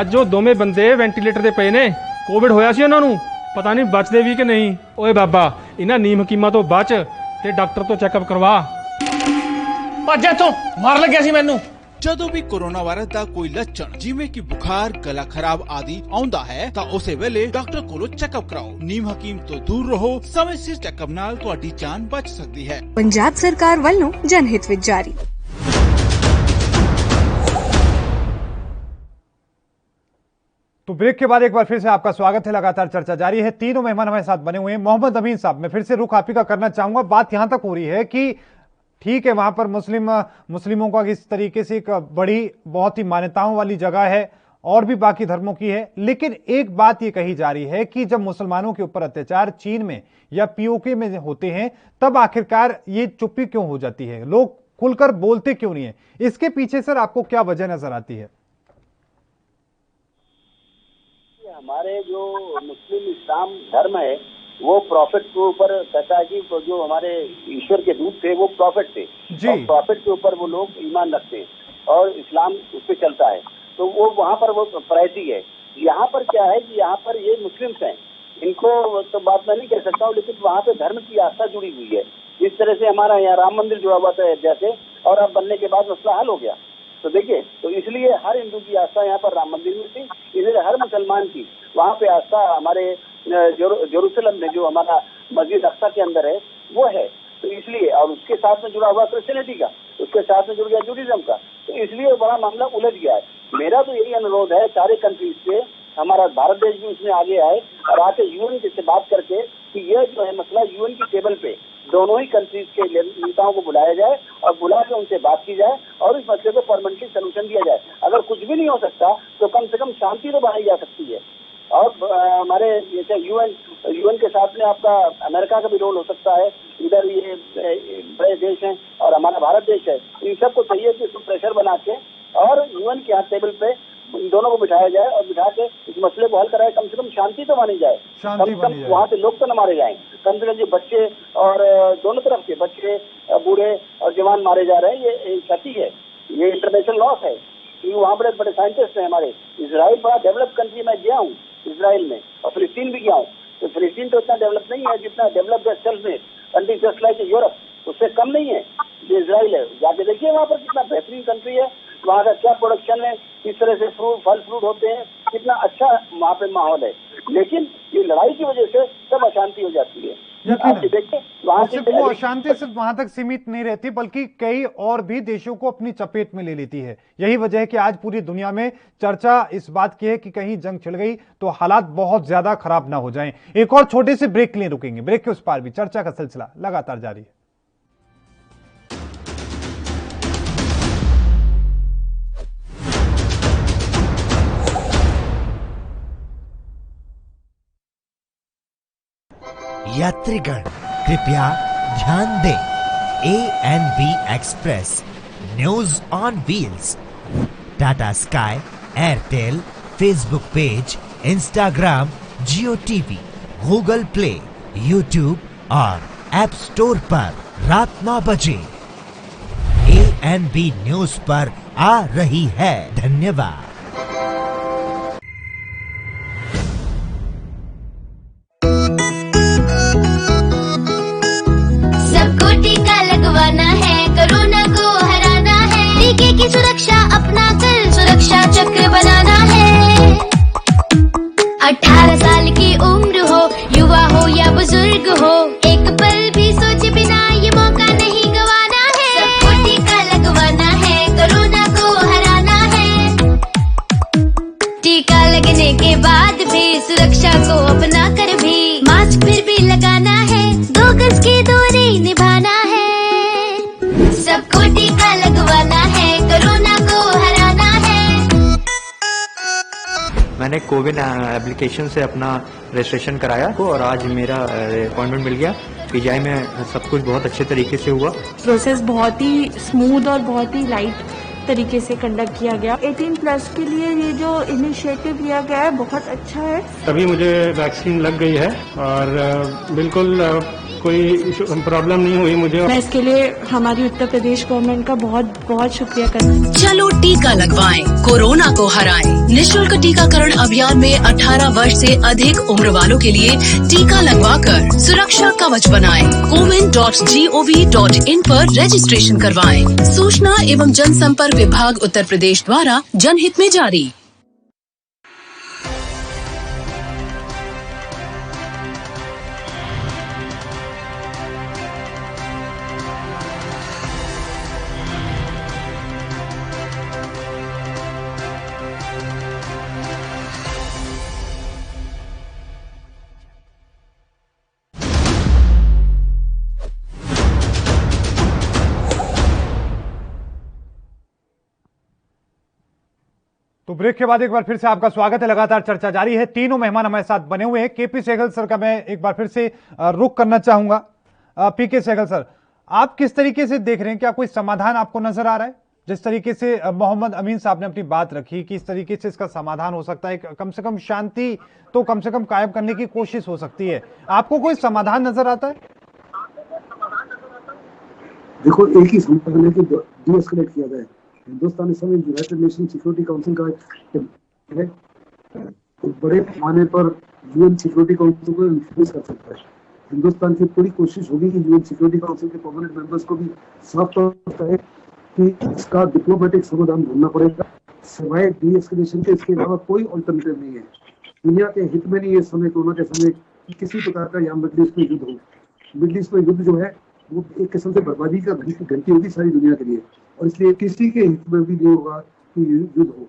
ਅੱਜ ਉਹ ਦੋਵੇਂ ਬੰਦੇ ਵੈਂਟੀਲੇਟਰ ਤੇ ਪਏ ਨੇ, ਕੋਵਿਡ ਹੋਇਆ ਸੀ ਉਹਨਾਂ ਨੂੰ, ਪਤਾ ਨਹੀਂ ਬਚਦੇ ਵੀ ਕਿ ਨਹੀਂ। ਓਏ ਬਾਬਾ, ਇਹਨਾਂ ਨੀਮ ਹਕੀਮਾਂ ਤੋਂ ਬਚ ਤੇ ਡਾਕਟਰ ਤੋਂ ਚੈੱਕਅਪ ਕਰਵਾ। ਭੱਜ ਇੱਥੋਂ, ਮਾਰ ਲੱਗਿਆ ਸੀ ਮੈਨੂੰ। ਜਦੋਂ ਵੀ ਕੋਰੋਨਾ ਵਾਇਰਸ ਦਾ ਕੋਈ ਲੱਛਣ ਜਿਵੇਂ ਕਿ ਬੁਖਾਰ, ਗਲਾ ਖਰਾਬ ਆਦि ਆਉਂਦਾ ਹੈ ਤਾਂ ਉਸੇ ਵੇਲੇ ਡਾਕਟਰ ਕੋਲੋਂ ਚੈੱਕਅਪ ਕਰਾਓ। ਨੀਮ ਹਕੀਮ ਤੋਂ ਦੂਰ ਰਹੋ, ਸਮੇਂ ਸਿਰ ਚੈੱਕਅਪ ਨਾਲ ਤੁਹਾਡੀ ਜਾਨ ਬਚ ਸਕਦੀ ਹੈ। ਪੰਜਾਬ ਸਰਕਾਰ ਵੱਲੋਂ ਜਨਹਿਤ ਵਿੱਚ ਜਾਰੀ। तो ब्रेक के बाद एक बार फिर से आपका स्वागत है। लगातार चर्चा जारी है, तीनों मेहमान हमारे साथ बने हुए हैं। मोहम्मद अमीन साहब, मैं फिर से रुख आप ही का करना चाहूंगा। बात यहां तक हो रही है कि ठीक है, वहां पर मुस्लिमों का इस तरीके से एक बड़ी बहुत ही मान्यताओं वाली जगह है और भी बाकी धर्मों की है, लेकिन एक बात ये कही जा रही है कि जब मुसलमानों के ऊपर अत्याचार चीन में या पीओके में होते हैं तब आखिरकार ये चुप्पी क्यों हो जाती है, लोग खुलकर बोलते क्यों नहीं है? इसके पीछे सर आपको क्या वजह नजर आती है? हमारे जो मुस्लिम इस्लाम धर्म है वो प्रॉफिट के ऊपर कहता है कि जो हमारे ईश्वर के दूत थे वो प्रॉफिट थे और प्रॉफिट के ऊपर वो लोग ईमान रखते हैं और इस्लाम उस पर चलता है, तो वो वहाँ पर वो प्रायोरिटी है। यहाँ पर क्या है कि यहाँ पर ये मुस्लिम्स हैं, इनको तो बात मैं नहीं कह सकता हूँ, लेकिन वहाँ पे धर्म की आस्था जुड़ी हुई है। जिस तरह से हमारा यहाँ राम मंदिर जुड़ा हुआ था जैसे, और अब बनने के बाद मसला हल हो गया। तो देखिए, तो इसलिए हर हिंदू की आस्था यहाँ पर राम मंदिर में थी, इसलिए हर मुसलमान की वहाँ पे आस्था हमारे जेरूसलम में जो हमारा मस्जिद अक्सा के अंदर है वो है। तो इसलिए, और उसके साथ में जुड़ा हुआ क्रिश्चियनिटी का, उसके साथ में जुड़ गया जुडिज्म का, तो इसलिए बड़ा मामला उलझ गया है। मेरा तो यही अनुरोध है सारे कंट्रीज से, हमारा भारत देश भी उसमें आगे आए और आके यूएन से बात करके कि ये जो है मसला यूएन की टेबल पे दोनों ही कंट्रीज के नेताओं को बुलाया जाए और बुला के उनसे बात की जाए और इस मसले को परमानेंटली सोल्यूशन दिया जाए। अगर कुछ भी नहीं हो सकता तो कम से कम शांति तो बनाई जा सकती है। और हमारे जैसे यूएन के साथ में आपका अमेरिका का भी रोल हो सकता है, इधर ये बड़े देश हैं और हमारा भारत देश है, इन सबको चाहिए कि इसको प्रेशर बना के और यूएन के यहाँ टेबल पे इन दोनों को बिठाया जाए और बिठा के इस मसले को हल कराए। कम से कम शांति तो मानी जाए, कम से कम वहाँ से लोग तो न मारे जाएं, कम से कम जो बच्चे और दोनों तरफ के बच्चे, बूढ़े और जवान मारे जा रहे हैं, ये क्षति है, ये इंटरनेशनल लॉस है। क्योंकि वहाँ बड़े बड़े साइंटिस्ट हैं हमारे। इसराइल बड़ा डेवलप कंट्री, मैं गया हूँ इसराइल में और फिलिस्तीन भी गया हूँ, तो फिलिस्तीन तो इतना डेवलप नहीं है जितना डेवलप सेल्फ में कंट्री जस्ट लाइक यूरोप, उससे कम नहीं है जो इसराइल है। जाके देखिए वहाँ पर कितना बेहतरीन कंट्री है, वहाँ का क्या प्रोडक्शन है, किस तरह से फल फ्रूट होते हैं, कितना अच्छा वहाँ पे माहौल है। लेकिन ये लड़ाई की वजह से सब अशांति हो जाती है। देखिए वहाँ से वो अशांति सिर्फ वहां तक सीमित नहीं रहती, बल्कि कई और भी देशों को अपनी चपेट में ले लेती है। यही वजह है कि आज पूरी दुनिया में चर्चा इस बात की है कि कहीं जंग छिड़ गई तो हालात बहुत ज्यादा खराब ना हो जाएं। एक और छोटे से ब्रेक के लिए रुकेंगे, ब्रेक के उस पार भी चर्चा का सिलसिला लगातार जारी है। यात्रीगण कृपया ध्यान दें, ANB express news on wheels Tata sky, Airtel, Facebook page, Instagram, Jio TV, Google play, YouTube और ऐप स्टोर पर रात 9 बजे ANB न्यूज पर आ रही है। धन्यवाद। सबको टीका लगवाना है, कोरोना को हराना है, टीके की सुरक्षा अपना कर सुरक्षा चक्र बनाना है। 18 साल की उम्र हो, युवा हो या बुजुर्ग हो, एक पल भी सोचे बिना ये मौका नहीं गवाना है। सबको टीका लगवाना है, कोरोना को हराना है। टीका लगने के बाद भी सुरक्षा को अपना कर भी मास्क फिर भी लगाना है, 2 गज की दूरी निभाना है। सबको टीका लगवाना है, कोरोना को हराना है। मैंने कोविन एप्लीकेशन से अपना रजिस्ट्रेशन कराया और आज मेरा अपॉइंटमेंट मिल गया। PGI में सब कुछ बहुत अच्छे तरीके से हुआ। प्रोसेस बहुत ही स्मूथ और बहुत ही लाइट तरीके से कंडक्ट किया गया। 18+ के लिए ये जो इनिशिएटिव लिया गया है बहुत अच्छा है। अभी मुझे वैक्सीन लग गई है और बिल्कुल कोई प्रॉब्लम नहीं हुई मुझे। मैं इसके लिए हमारी उत्तर प्रदेश गवर्नमेंट का बहुत बहुत शुक्रिया करना। चलो टीका लगवाएं, कोरोना को हराएं। निःशुल्क टीकाकरण अभियान में 18 वर्ष से अधिक उम्र वालों के लिए टीका लगवाकर सुरक्षा कवच बनाएं। cowin.gov.in पर रजिस्ट्रेशन करवाएं। सूचना एवं जनसंपर्क विभाग उत्तर प्रदेश द्वारा जनहित में जारी। तो ब्रेक के बाद एक बार फिर से आपका स्वागत है। लगातार चर्चा जारी है, तीनों मेहमान हमारे साथ बने हुए हैं। केपी सहगल सर का मैं एक बार फिर से रुख करना चाहूंगा। पीके सहगल सर, आप किस तरीके से देख रहे हैं, क्या कोई समाधान आपको नजर आ रहा है? जिस तरीके से मोहम्मद अमीन साहब ने अपनी बात रखी कि इस तरीके से इसका समाधान हो सकता है, कम से कम शांति तो कम से कम कायम करने की कोशिश हो सकती है, आपको कोई समाधान नजर आता है? देखो, एक ही समाधान है कि डीएस्केलेट किया जाए। हिंदुस्तान इस समय यूनाइटेड नेशन सिक्योरिटी काउंसिल का है, तो बड़े पैमाने पर यूएन सिक्योरिटी काउंसिल को इन्फ्लुएंस कर सकता है। हिंदुस्तान की पूरी कोशिश होगी कि यूएन सिक्योरिटी काउंसिल के परमानेंट मेंबर्स को भी साफ तौर पर कहे कि इसका डिप्लोमेटिक समाधान ढूंढना पड़ेगा। सिवाय डीएस्केलेशन के इसके अलावा कोई ऑल्टरनेटिव नहीं है। दुनिया के हित में नहीं है इस समय, कोरोना के समय, किसी प्रकार का यहाँ मिडल ईस्ट में युद्ध हो। मिडल ईस्ट में युद्ध जो है वो एक किस्म से बर्बादी का घंटी होगी सारी दुनिया के लिए, और इसलिए किसी के हित में भी नहीं होगा कि युद्ध हो।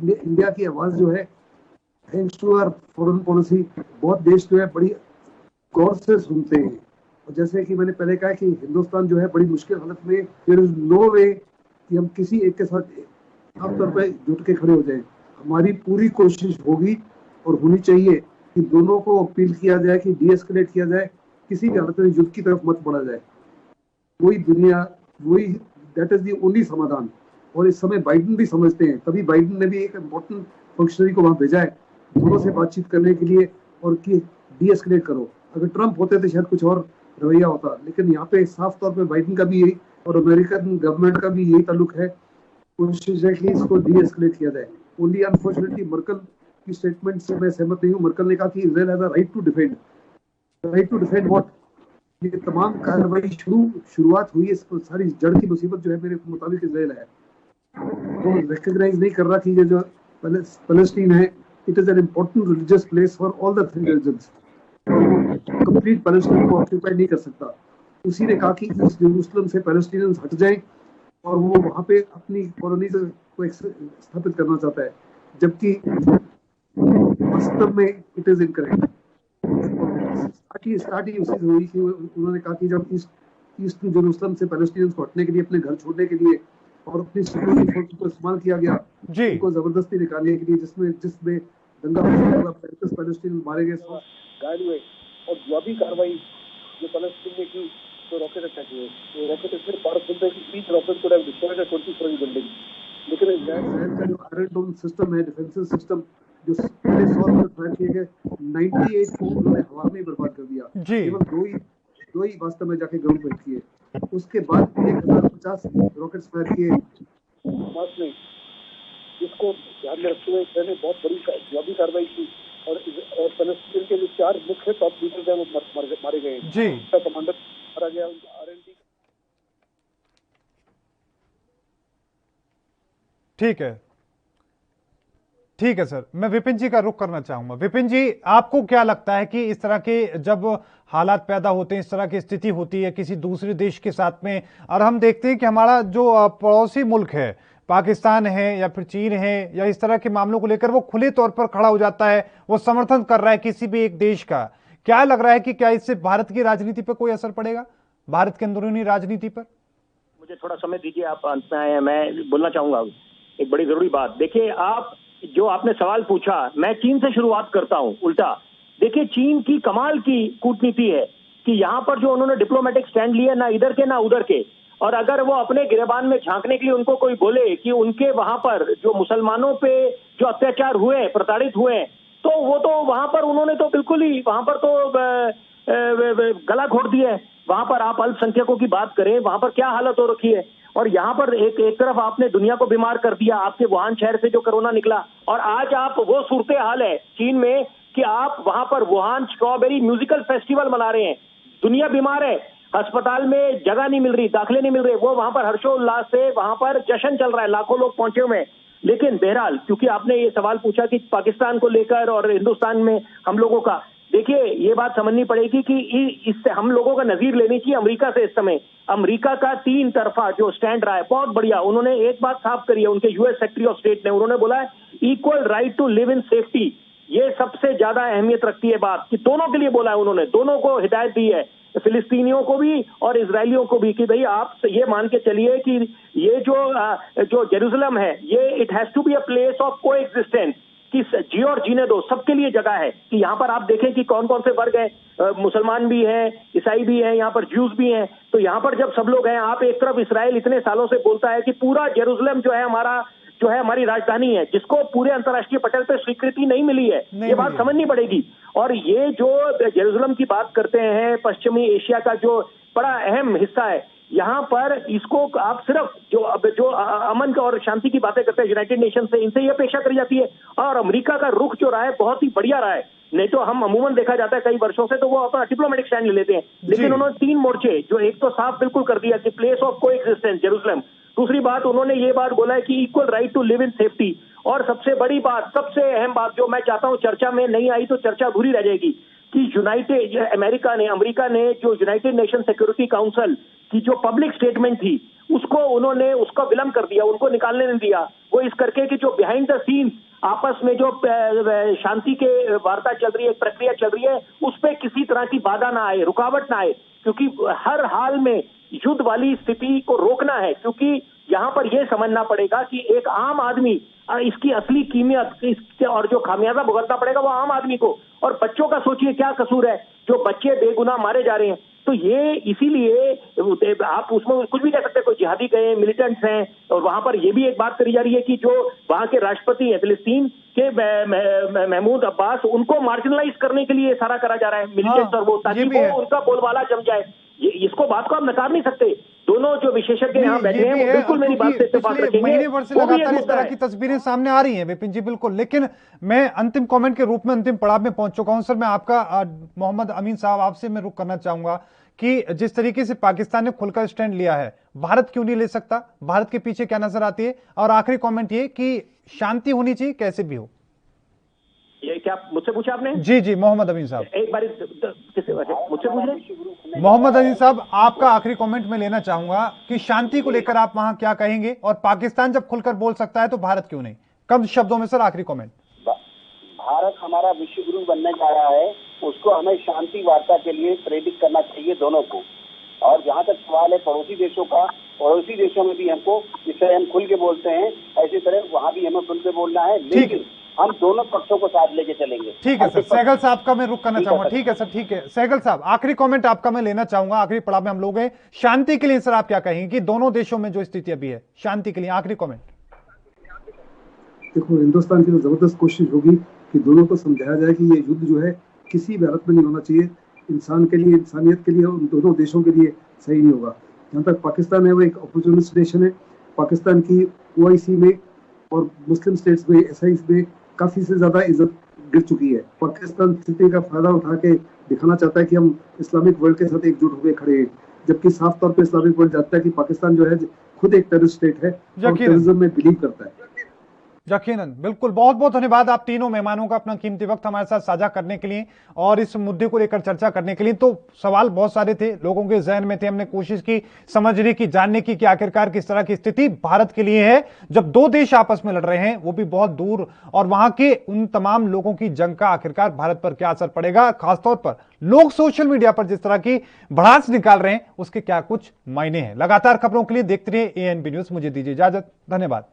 इंडिया की आवाज जो है, thanks to our foreign policy, बहुत देश जो है बड़ी गौर से सुनते हैं। और जैसे कि मैंने पहले कहा कि हिंदुस्तान जो है बड़ी मुश्किल हालत में, देयर इज नो वे कि हम किसी एक के साथ साफ तौर पर जुट के खड़े हो जाए। हमारी पूरी कोशिश होगी और होनी चाहिए कि दोनों को अपील किया जाए कि डीएस्केलेट किया जाए, किसी भी हालत में युद्ध की तरफ मत बढ़ा जाए। वही दुनिया, वही दैट इज दी ओनली समाधान। और इस समय बाइडेन भी समझते हैं, तभी बाइडेन ने भी एक इम्पोर्टेंट फंक्शनरी को वहां भेजा है दोनों से बातचीत करने के लिए और कि डीएस्केलेट करो। अगर ट्रंप होते तो शायद कुछ और रवैया होता, लेकिन यहाँ पे साफ तौर पे बाइडेन का भी यही और अमेरिकन गवर्नमेंट का भी यही ताल्लुक है, कोशिश है कि इसको डीएस्केलेट किया जाए। ओनली अनफॉर्चुनेटली मर्कल की स्टेटमेंट से मैं सहमत नहीं हूँ। मर्कल ने कहा कि Israel has a right to defend. Right to defend what? ये तमाम कार्रवाई शुरुआत हुई है, सारी जड़ की मुसीबत जो है मेरे मुताबिक इजराइल है। तो रिकॉग्नाइज नहीं कर रहा कि ये जो पैलेस्टीन है, it is an important religious place for all the 3 religions. Complete Palestine को ऑक्यूपाई नहीं कर सकता। उसी ने कहा कि इस जेरूसलम से पैलेस्टीनियंस हट जाएं और वो वहां पे अपनी कॉलोनी को स्थापित करना चाहता है, जबकि वास्तव में इट इज इनकरेक्ट। स्टार्ट ही उसी से हुई कि उन्होंने कहा कि जब ईस्ट जेरूसलम से पैलेस्टीनियंस को हटने के लिए, अपने घर छोड़ने के लिए और अपनी सिक्योरिटी फोर्स को इस्तेमाल किया गया, उनको जबरदस्ती निकालने के लिए, जिसमें दंगा 35 पैलेस्टीनियंस मारे गए, 100 घायल हुए। और जवाबी कार्रवाई जो फलस्तीन ने की, तो रॉकेट अटैक हुए, तो रॉकेट इतने पावरफुल थे कि 30 रॉकेट को डिस्ट्रॉय 20 स्टोरी बिल्डिंग। लेकिन इजराइल का जो आयरन डोम सिस्टम है, डिफेंसिव सिस्टम, जो पहले 100 में फायर किए गए, 98 को उन्होंने हवा में बर्बाद कर दिया। केवल दो ही वास्तव में जाके ग्राउंड पर किए। उसके बाद 1050 रॉकेट्स फायर किए हमास ने, जिसको ध्यान में रखते हुए इसराइल ने बहुत बड़ी जवाबी कार्रवाई की और फलस्तीन के जो 4 मुख्य टॉप लीडर्स हैं वो मारे गए जी। कमांडर मारा गया, RND। ठीक है सर, मैं विपिन जी का रुख करना चाहूंगा। विपिन जी, आपको क्या लगता है कि इस तरह के जब हालात पैदा होते हैं, इस तरह की स्थिति होती है किसी दूसरे देश के साथ में, और हम देखते हैं कि हमारा जो पड़ोसी मुल्क है, पाकिस्तान है या फिर चीन है, या इस तरह के मामलों को लेकर वो खुले तौर पर खड़ा हो जाता है, वो समर्थन कर रहा है किसी भी एक देश का, क्या लग रहा है कि क्या इससे भारत की राजनीति पर कोई असर पड़ेगा, भारत के अंदरूनी राजनीति पर? मुझे थोड़ा समय दीजिए, आप अंत में आए हैं, मैं बोलना चाहूंगा एक बड़ी जरूरी बात। देखिए, आप जो आपने सवाल पूछा, मैं चीन से शुरुआत करता हूं उल्टा। देखिए, चीन की कमाल की कूटनीति है कि यहाँ पर जो उन्होंने डिप्लोमेटिक स्टैंड लिए, ना इधर के ना उधर के, और अगर वो अपने गिरेबान में झांकने के लिए उनको कोई बोले कि उनके वहां पर जो मुसलमानों पे जो अत्याचार हुए, प्रताड़ित हुए, तो वो तो वहां पर उन्होंने तो बिल्कुल ही वहां पर तो गला घोट दिया है। वहां पर आप अल्पसंख्यकों की बात करें, वहां पर क्या हालत हो रखी है, और यहाँ पर एक तरफ आपने दुनिया को बीमार कर दिया, आपके वुहान शहर से जो कोरोना निकला, और आज आप वो सूरत हाल है चीन में कि आप वहां पर वुहान स्ट्रॉबेरी म्यूजिकल फेस्टिवल मना रहे हैं, दुनिया बीमार है, अस्पताल में जगह नहीं मिल रही, दाखिले नहीं मिल रहे, वो वहां पर हर्षोल्लास से वहां पर जश्न चल रहा है, लाखों लोग पहुंचे हुए हैं। लेकिन बहरहाल, क्योंकि आपने ये सवाल पूछा कि पाकिस्तान को लेकर और हिंदुस्तान में हम लोगों का, देखिए ये बात समझनी पड़ेगी कि इससे हम लोगों का नजीर लेनी चाहिए अमेरिका से। इस समय अमेरिका का 3 तरफा जो स्टैंड रहा है बहुत बढ़िया। उन्होंने एक बात साफ करी है, उनके यूएस सेक्रेटरी ऑफ स्टेट ने, उन्होंने बोला है equal right to live in safety. ये सबसे ज्यादा अहमियत रखती है बात, कि दोनों के लिए बोला है उन्होंने, दोनों को हिदायत दी है, फिलिस्तीनियों को भी और इजरायलियों को भी, कि भाई आप ये मान के चलिए कि ये जो जेरूसलम है, ये it has to be a place of coexistence, कि जियो और जीने दो, सबके लिए जगह है। कि यहाँ पर आप देखें कि कौन कौन से वर्ग हैं, मुसलमान भी हैं, ईसाई भी हैं, यहाँ पर ज्यूज भी हैं। तो यहाँ पर जब सब लोग हैं, आप एक तरफ इसराइल इतने सालों से बोलता है कि पूरा जेरूसलम जो है हमारी राजधानी है, जिसको पूरे अंतर्राष्ट्रीय पटल पे स्वीकृति नहीं मिली है, ये बात समझनी पड़ेगी। और ये जो जेरूसलम की बात करते हैं, पश्चिमी एशिया का जो बड़ा अहम हिस्सा है, यहाँ पर इसको आप सिर्फ जो अमन और शांति की बातें करते हैं यूनाइटेड नेशन से, इनसे ये अपेक्षा करी जाती है। और अमेरिका का रुख जो रहा है बहुत ही बढ़िया रहा है, नहीं तो हम अमूमन देखा जाता है कई वर्षों से तो वो अपना डिप्लोमेटिक स्टैंड ले लेते हैं, लेकिन उन्होंने 3 मोर्चे, जो एक तो साफ बिल्कुल कर दिया कि place of coexistence Jerusalem, दूसरी बात उन्होंने ये बात बोला है कि equal right to live in safety, और सबसे बड़ी बात, सबसे अहम बात जो मैं चाहता हूं चर्चा में नहीं आई तो चर्चा अधूरी रह जाएगी, कि अमेरिका ने जो यूनाइटेड नेशन सिक्योरिटी काउंसिल की जो पब्लिक स्टेटमेंट थी उसका विलंब कर दिया, उनको निकालने नहीं दिया। वो इस करके कि जो बिहाइंड द सीन्स आपस में जो शांति के वार्ता चल रही है, प्रक्रिया चल रही है, उस पर किसी तरह की बाधा ना आए, रुकावट ना आए, क्योंकि हर हाल में युद्ध वाली स्थिति को रोकना है। क्योंकि यहाँ पर यह समझना पड़ेगा कि एक आम आदमी इसकी असली कीमत और जो खामियाजा भुगतना पड़ेगा वो आम आदमी को, और बच्चों का सोचिए क्या कसूर है, जो बच्चे बेगुनाह मारे जा रहे हैं। तो ये इसीलिए आप उसमें कुछ भी कह सकते हैं, कोई जिहादी गए, मिलिटेंट्स हैं, और वहां पर ये भी एक बात करी जा रही है कि जो वहां के राष्ट्रपति हैं फिलिस्तीन के महमूद अब्बास, उनको मार्जिनलाइज करने के लिए सारा करा जा रहा है मिलिटेंट्स, और वो ताकि वो उनका बोलबाला जम जाए। इसको बात को आप नकार नहीं सकते। दोनों जो विशेषज्ञ यहाँ बैठे हैं बिल्कुल मेरी बात से इत्तेफाक रखेंगे। महीने भर से लगातार इस तरह की तस्वीरें सामने आ रही हैं विपिन जी, बिल्कुल। लेकिन मैं अंतिम कमेंट के रूप में अंतिम पड़ाव में पहुंच चुका हूं। सर, मैं आपका मोहम्मद अमीन साहब आपसे मैं रुक करना चाहूंगा कि जिस तरीके से पाकिस्तान ने खुलकर स्टैंड लिया है, भारत क्यों नहीं ले सकता? भारत के पीछे क्या नजर आती है? और आखिरी कमेंट ये कि शांति होनी चाहिए कैसे भी हो। ये क्या मुझसे पूछा आपने? जी मोहम्मद अमीन साहब, एक बार मुझसे पूछ रहे। मोहम्मद अमीन साहब, आपका आखिरी कमेंट में लेना चाहूंगा कि शांति को लेकर आप वहां क्या कहेंगे, और पाकिस्तान जब खुलकर बोल सकता है तो भारत क्यों नहीं? कम शब्दों में सर आखिरी कमेंट। भारत हमारा विश्व गुरु बनने जा रहा है, उसको हमें शांति वार्ता के लिए प्रेरित करना चाहिए दोनों को। और जहाँ तक सवाल है पड़ोसी देशों का, पड़ोसी देशों में भी हमको, जिससे हम खुल के बोलते हैं, ऐसी तरह वहाँ भी हमें खुल के बोलना है। लेकिन हम दोनों पक्षों को साथ लेके चलेंगे। ठीक है सर, सहगल साहब का मैं रुक करना चाहूंगा। ठीक है सर, ठीक है सहगल साहब, आखिरी कमेंट आपका मैं लेना चाहूंगा। आखिरी पड़ाव में हम लोग हैं, शांति के लिए सर आप क्या कहेंगे कि दोनों देशों में जो स्थिति अभी है, शांति के लिए आखिरी कमेंट। देखो, हिंदुस्तान की तो जबरदस्त कोशिश होगी कि दोनों को समझाया जाए कि ये युद्ध जो है किसी भी हालत में नहीं होना चाहिए, इंसान के लिए, इंसानियत के लिए, उन दोनों देशों के लिए सही नहीं होगा। जहाँ तक पाकिस्तान है, वो एक अपॉर्चुनिस्ट नेशन है। पाकिस्तान की OIC में और मुस्लिम स्टेट्स में, SIs में काफी से ज्यादा इज्जत गिर चुकी है। पाकिस्तान स्थिति का फायदा उठा के दिखाना चाहता है कि हम इस्लामिक वर्ल्ड के साथ एकजुट होकर खड़े हैं, जबकि साफ तौर पे इस्लामिक वर्ल्ड जानता है कि पाकिस्तान जो है खुद एक टेररिस्ट स्टेट है और टेररिज्म में बिलीव करता है। यकीनन, बिल्कुल। बहुत बहुत धन्यवाद आप तीनों मेहमानों का अपना कीमती वक्त हमारे साथ साझा करने के लिए और इस मुद्दे को लेकर चर्चा करने के लिए। तो सवाल बहुत सारे थे, लोगों के जहन में थे, हमने कोशिश की समझने की, जानने की कि आखिरकार किस तरह की स्थिति भारत के लिए है जब दो देश आपस में लड़ रहे हैं, वो भी बहुत दूर, और वहां के उन तमाम लोगों की जंग का आखिरकार भारत पर क्या असर पड़ेगा, खासतौर पर लोग सोशल मीडिया पर जिस तरह की भड़ास निकाल रहे हैं उसके क्या कुछ मायने हैं। लगातार खबरों के लिए देखते रहिए ANB न्यूज। मुझे दीजिए इजाजत, धन्यवाद।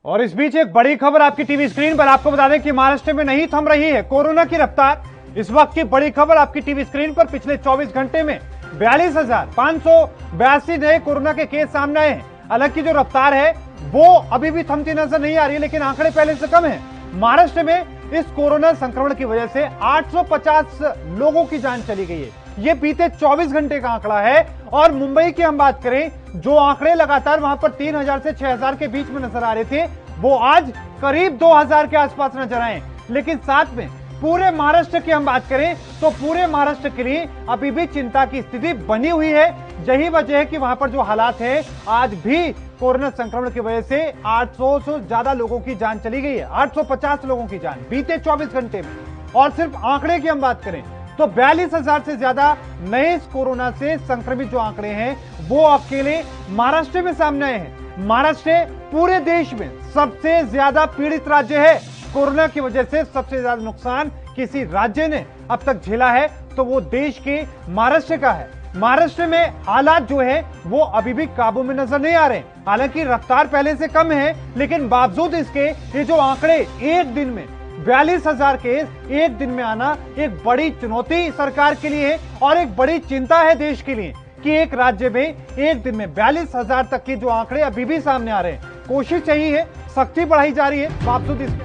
और इस बीच एक बड़ी खबर आपकी टीवी स्क्रीन पर। आपको बता दें कि महाराष्ट्र में नहीं थम रही है कोरोना की रफ्तार। इस वक्त की बड़ी खबर आपकी टीवी स्क्रीन पर। पिछले 24 घंटे में 42,582 नए कोरोना के केस सामने आए हैं। हालांकि जो रफ्तार है वो अभी भी थमती नजर नहीं आ रही है, लेकिन आंकड़े पहले से कम है। महाराष्ट्र में इस कोरोना संक्रमण की वजह से 850 लोगों की जान चली गई है। ये बीते 24 घंटे का आंकड़ा है। और मुंबई की हम बात करें, जो आंकड़े लगातार वहां पर 3000 से 6000 के बीच में नजर आ रहे थे, वो आज करीब 2000 के आसपास नजर आए। लेकिन साथ में पूरे महाराष्ट्र की हम बात करें तो पूरे महाराष्ट्र के लिए अभी भी चिंता की स्थिति बनी हुई है। यही वजह है कि वहां पर जो हालात है, आज भी कोरोना संक्रमण की वजह से 800 से ज्यादा लोगों की जान चली गई है। 850 लोगों की जान बीते 24 घंटे में। और सिर्फ आंकड़े की हम बात करें तो 42,000 से ज्यादा नए कोरोना से संक्रमित जो आंकड़े हैं वो अकेले महाराष्ट्र में सामने आए हैं। महाराष्ट्र पूरे देश में सबसे ज्यादा पीड़ित राज्य है। कोरोना की वजह से सबसे ज्यादा नुकसान किसी राज्य ने अब तक झेला है तो वो देश के महाराष्ट्र का है। महाराष्ट्र में हालात जो है वो अभी भी काबू में नजर नहीं आ रहे। हालांकि रफ्तार पहले से कम है, लेकिन बावजूद इसके ये जो आंकड़े एक दिन में 42,000 केस एक दिन में आना एक बड़ी चुनौती सरकार के लिए है और एक बड़ी चिंता है देश के लिए कि एक राज्य में एक दिन में 42,000 तक के जो आंकड़े अभी भी सामने आ रहे हैं। कोशिश यही है, सख्ती बढ़ाई जा रही है, बावजूद इसके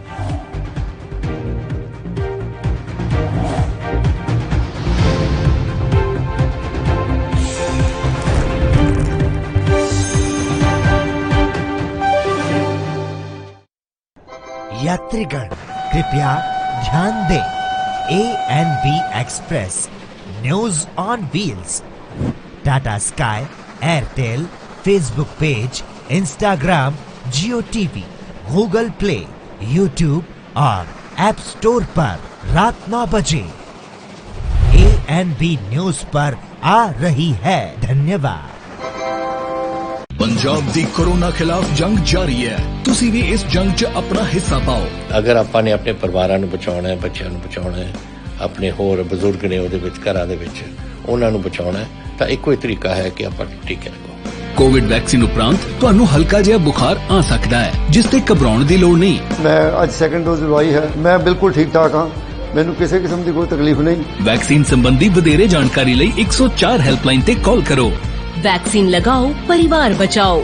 यात्रीगण कृपया ध्यान दें, ANB express news on wheels Tata sky, Airtel, Facebook page, Instagram, Jio TV, Google play, YouTube और ऐप स्टोर पर रात 9 बजे ANB न्यूज पर आ रही है। धन्यवाद। पंजाब दी कोरोना खिलाफ जंग जारी है, तुसी भी इस जंग च अपना हिस्सा पाओ। अगर ਆਪਾਂ ਨੇ ਆਪਣੇ ਪਰਿਵਾਰਾਂ ਨੂੰ ਬਚਾਉਣਾ ਹੈ, ਬੱਚਿਆਂ ਨੂੰ ਬਚਾਉਣਾ ਹੈ, ਆਪਣੇ ਹੋਰ ਬਜ਼ੁਰਗ ਨੇ ਉਹਦੇ ਵਿੱਚ ਘਰਾਂ ਦੇ ਵਿੱਚ ਉਹਨਾਂ ਨੂੰ ਬਚਾਉਣਾ ਹੈ, ਤਾਂ ਇੱਕੋ ਹੀ ਤਰੀਕਾ ਹੈ ਕਿ ਆਪਾਂ ਟੀਕੇ ਲਗਾਓ। ਕੋਵਿਡ ਵੈਕਸੀਨ ਉਪਰੰਤ ਤੁਹਾਨੂੰ ਹਲਕਾ ਜਿਹਾ ਬੁਖਾਰ ਆ ਸਕਦਾ ਹੈ, ਜਿਸ ਤੇ ਘਬਰਾਉਣ ਦੀ ਲੋੜ ਨਹੀਂ। ਮੈਂ ਅੱਜ ਸੈਕੰਡ ਡੋਜ਼ ਲਵਾਈ ਹੈ, ਮੈਂ ਬਿਲਕੁਲ ਠੀਕ ਠਾਕ ਹਾਂ, ਮੈਨੂੰ ਕਿਸੇ ਕਿਸਮ ਦੀ ਕੋਈ ਤਕਲੀਫ ਨਹੀਂ। ਵੈਕਸੀਨ ਸੰਬੰਧੀ ਵਧੇਰੇ ਜਾਣਕਾਰੀ ਲਈ 104 ਹੈਲਪਲਾਈਨ ਤੇ ਕਾਲ ਕਰੋ। वैक्सीन लगाओ, परिवार बचाओ।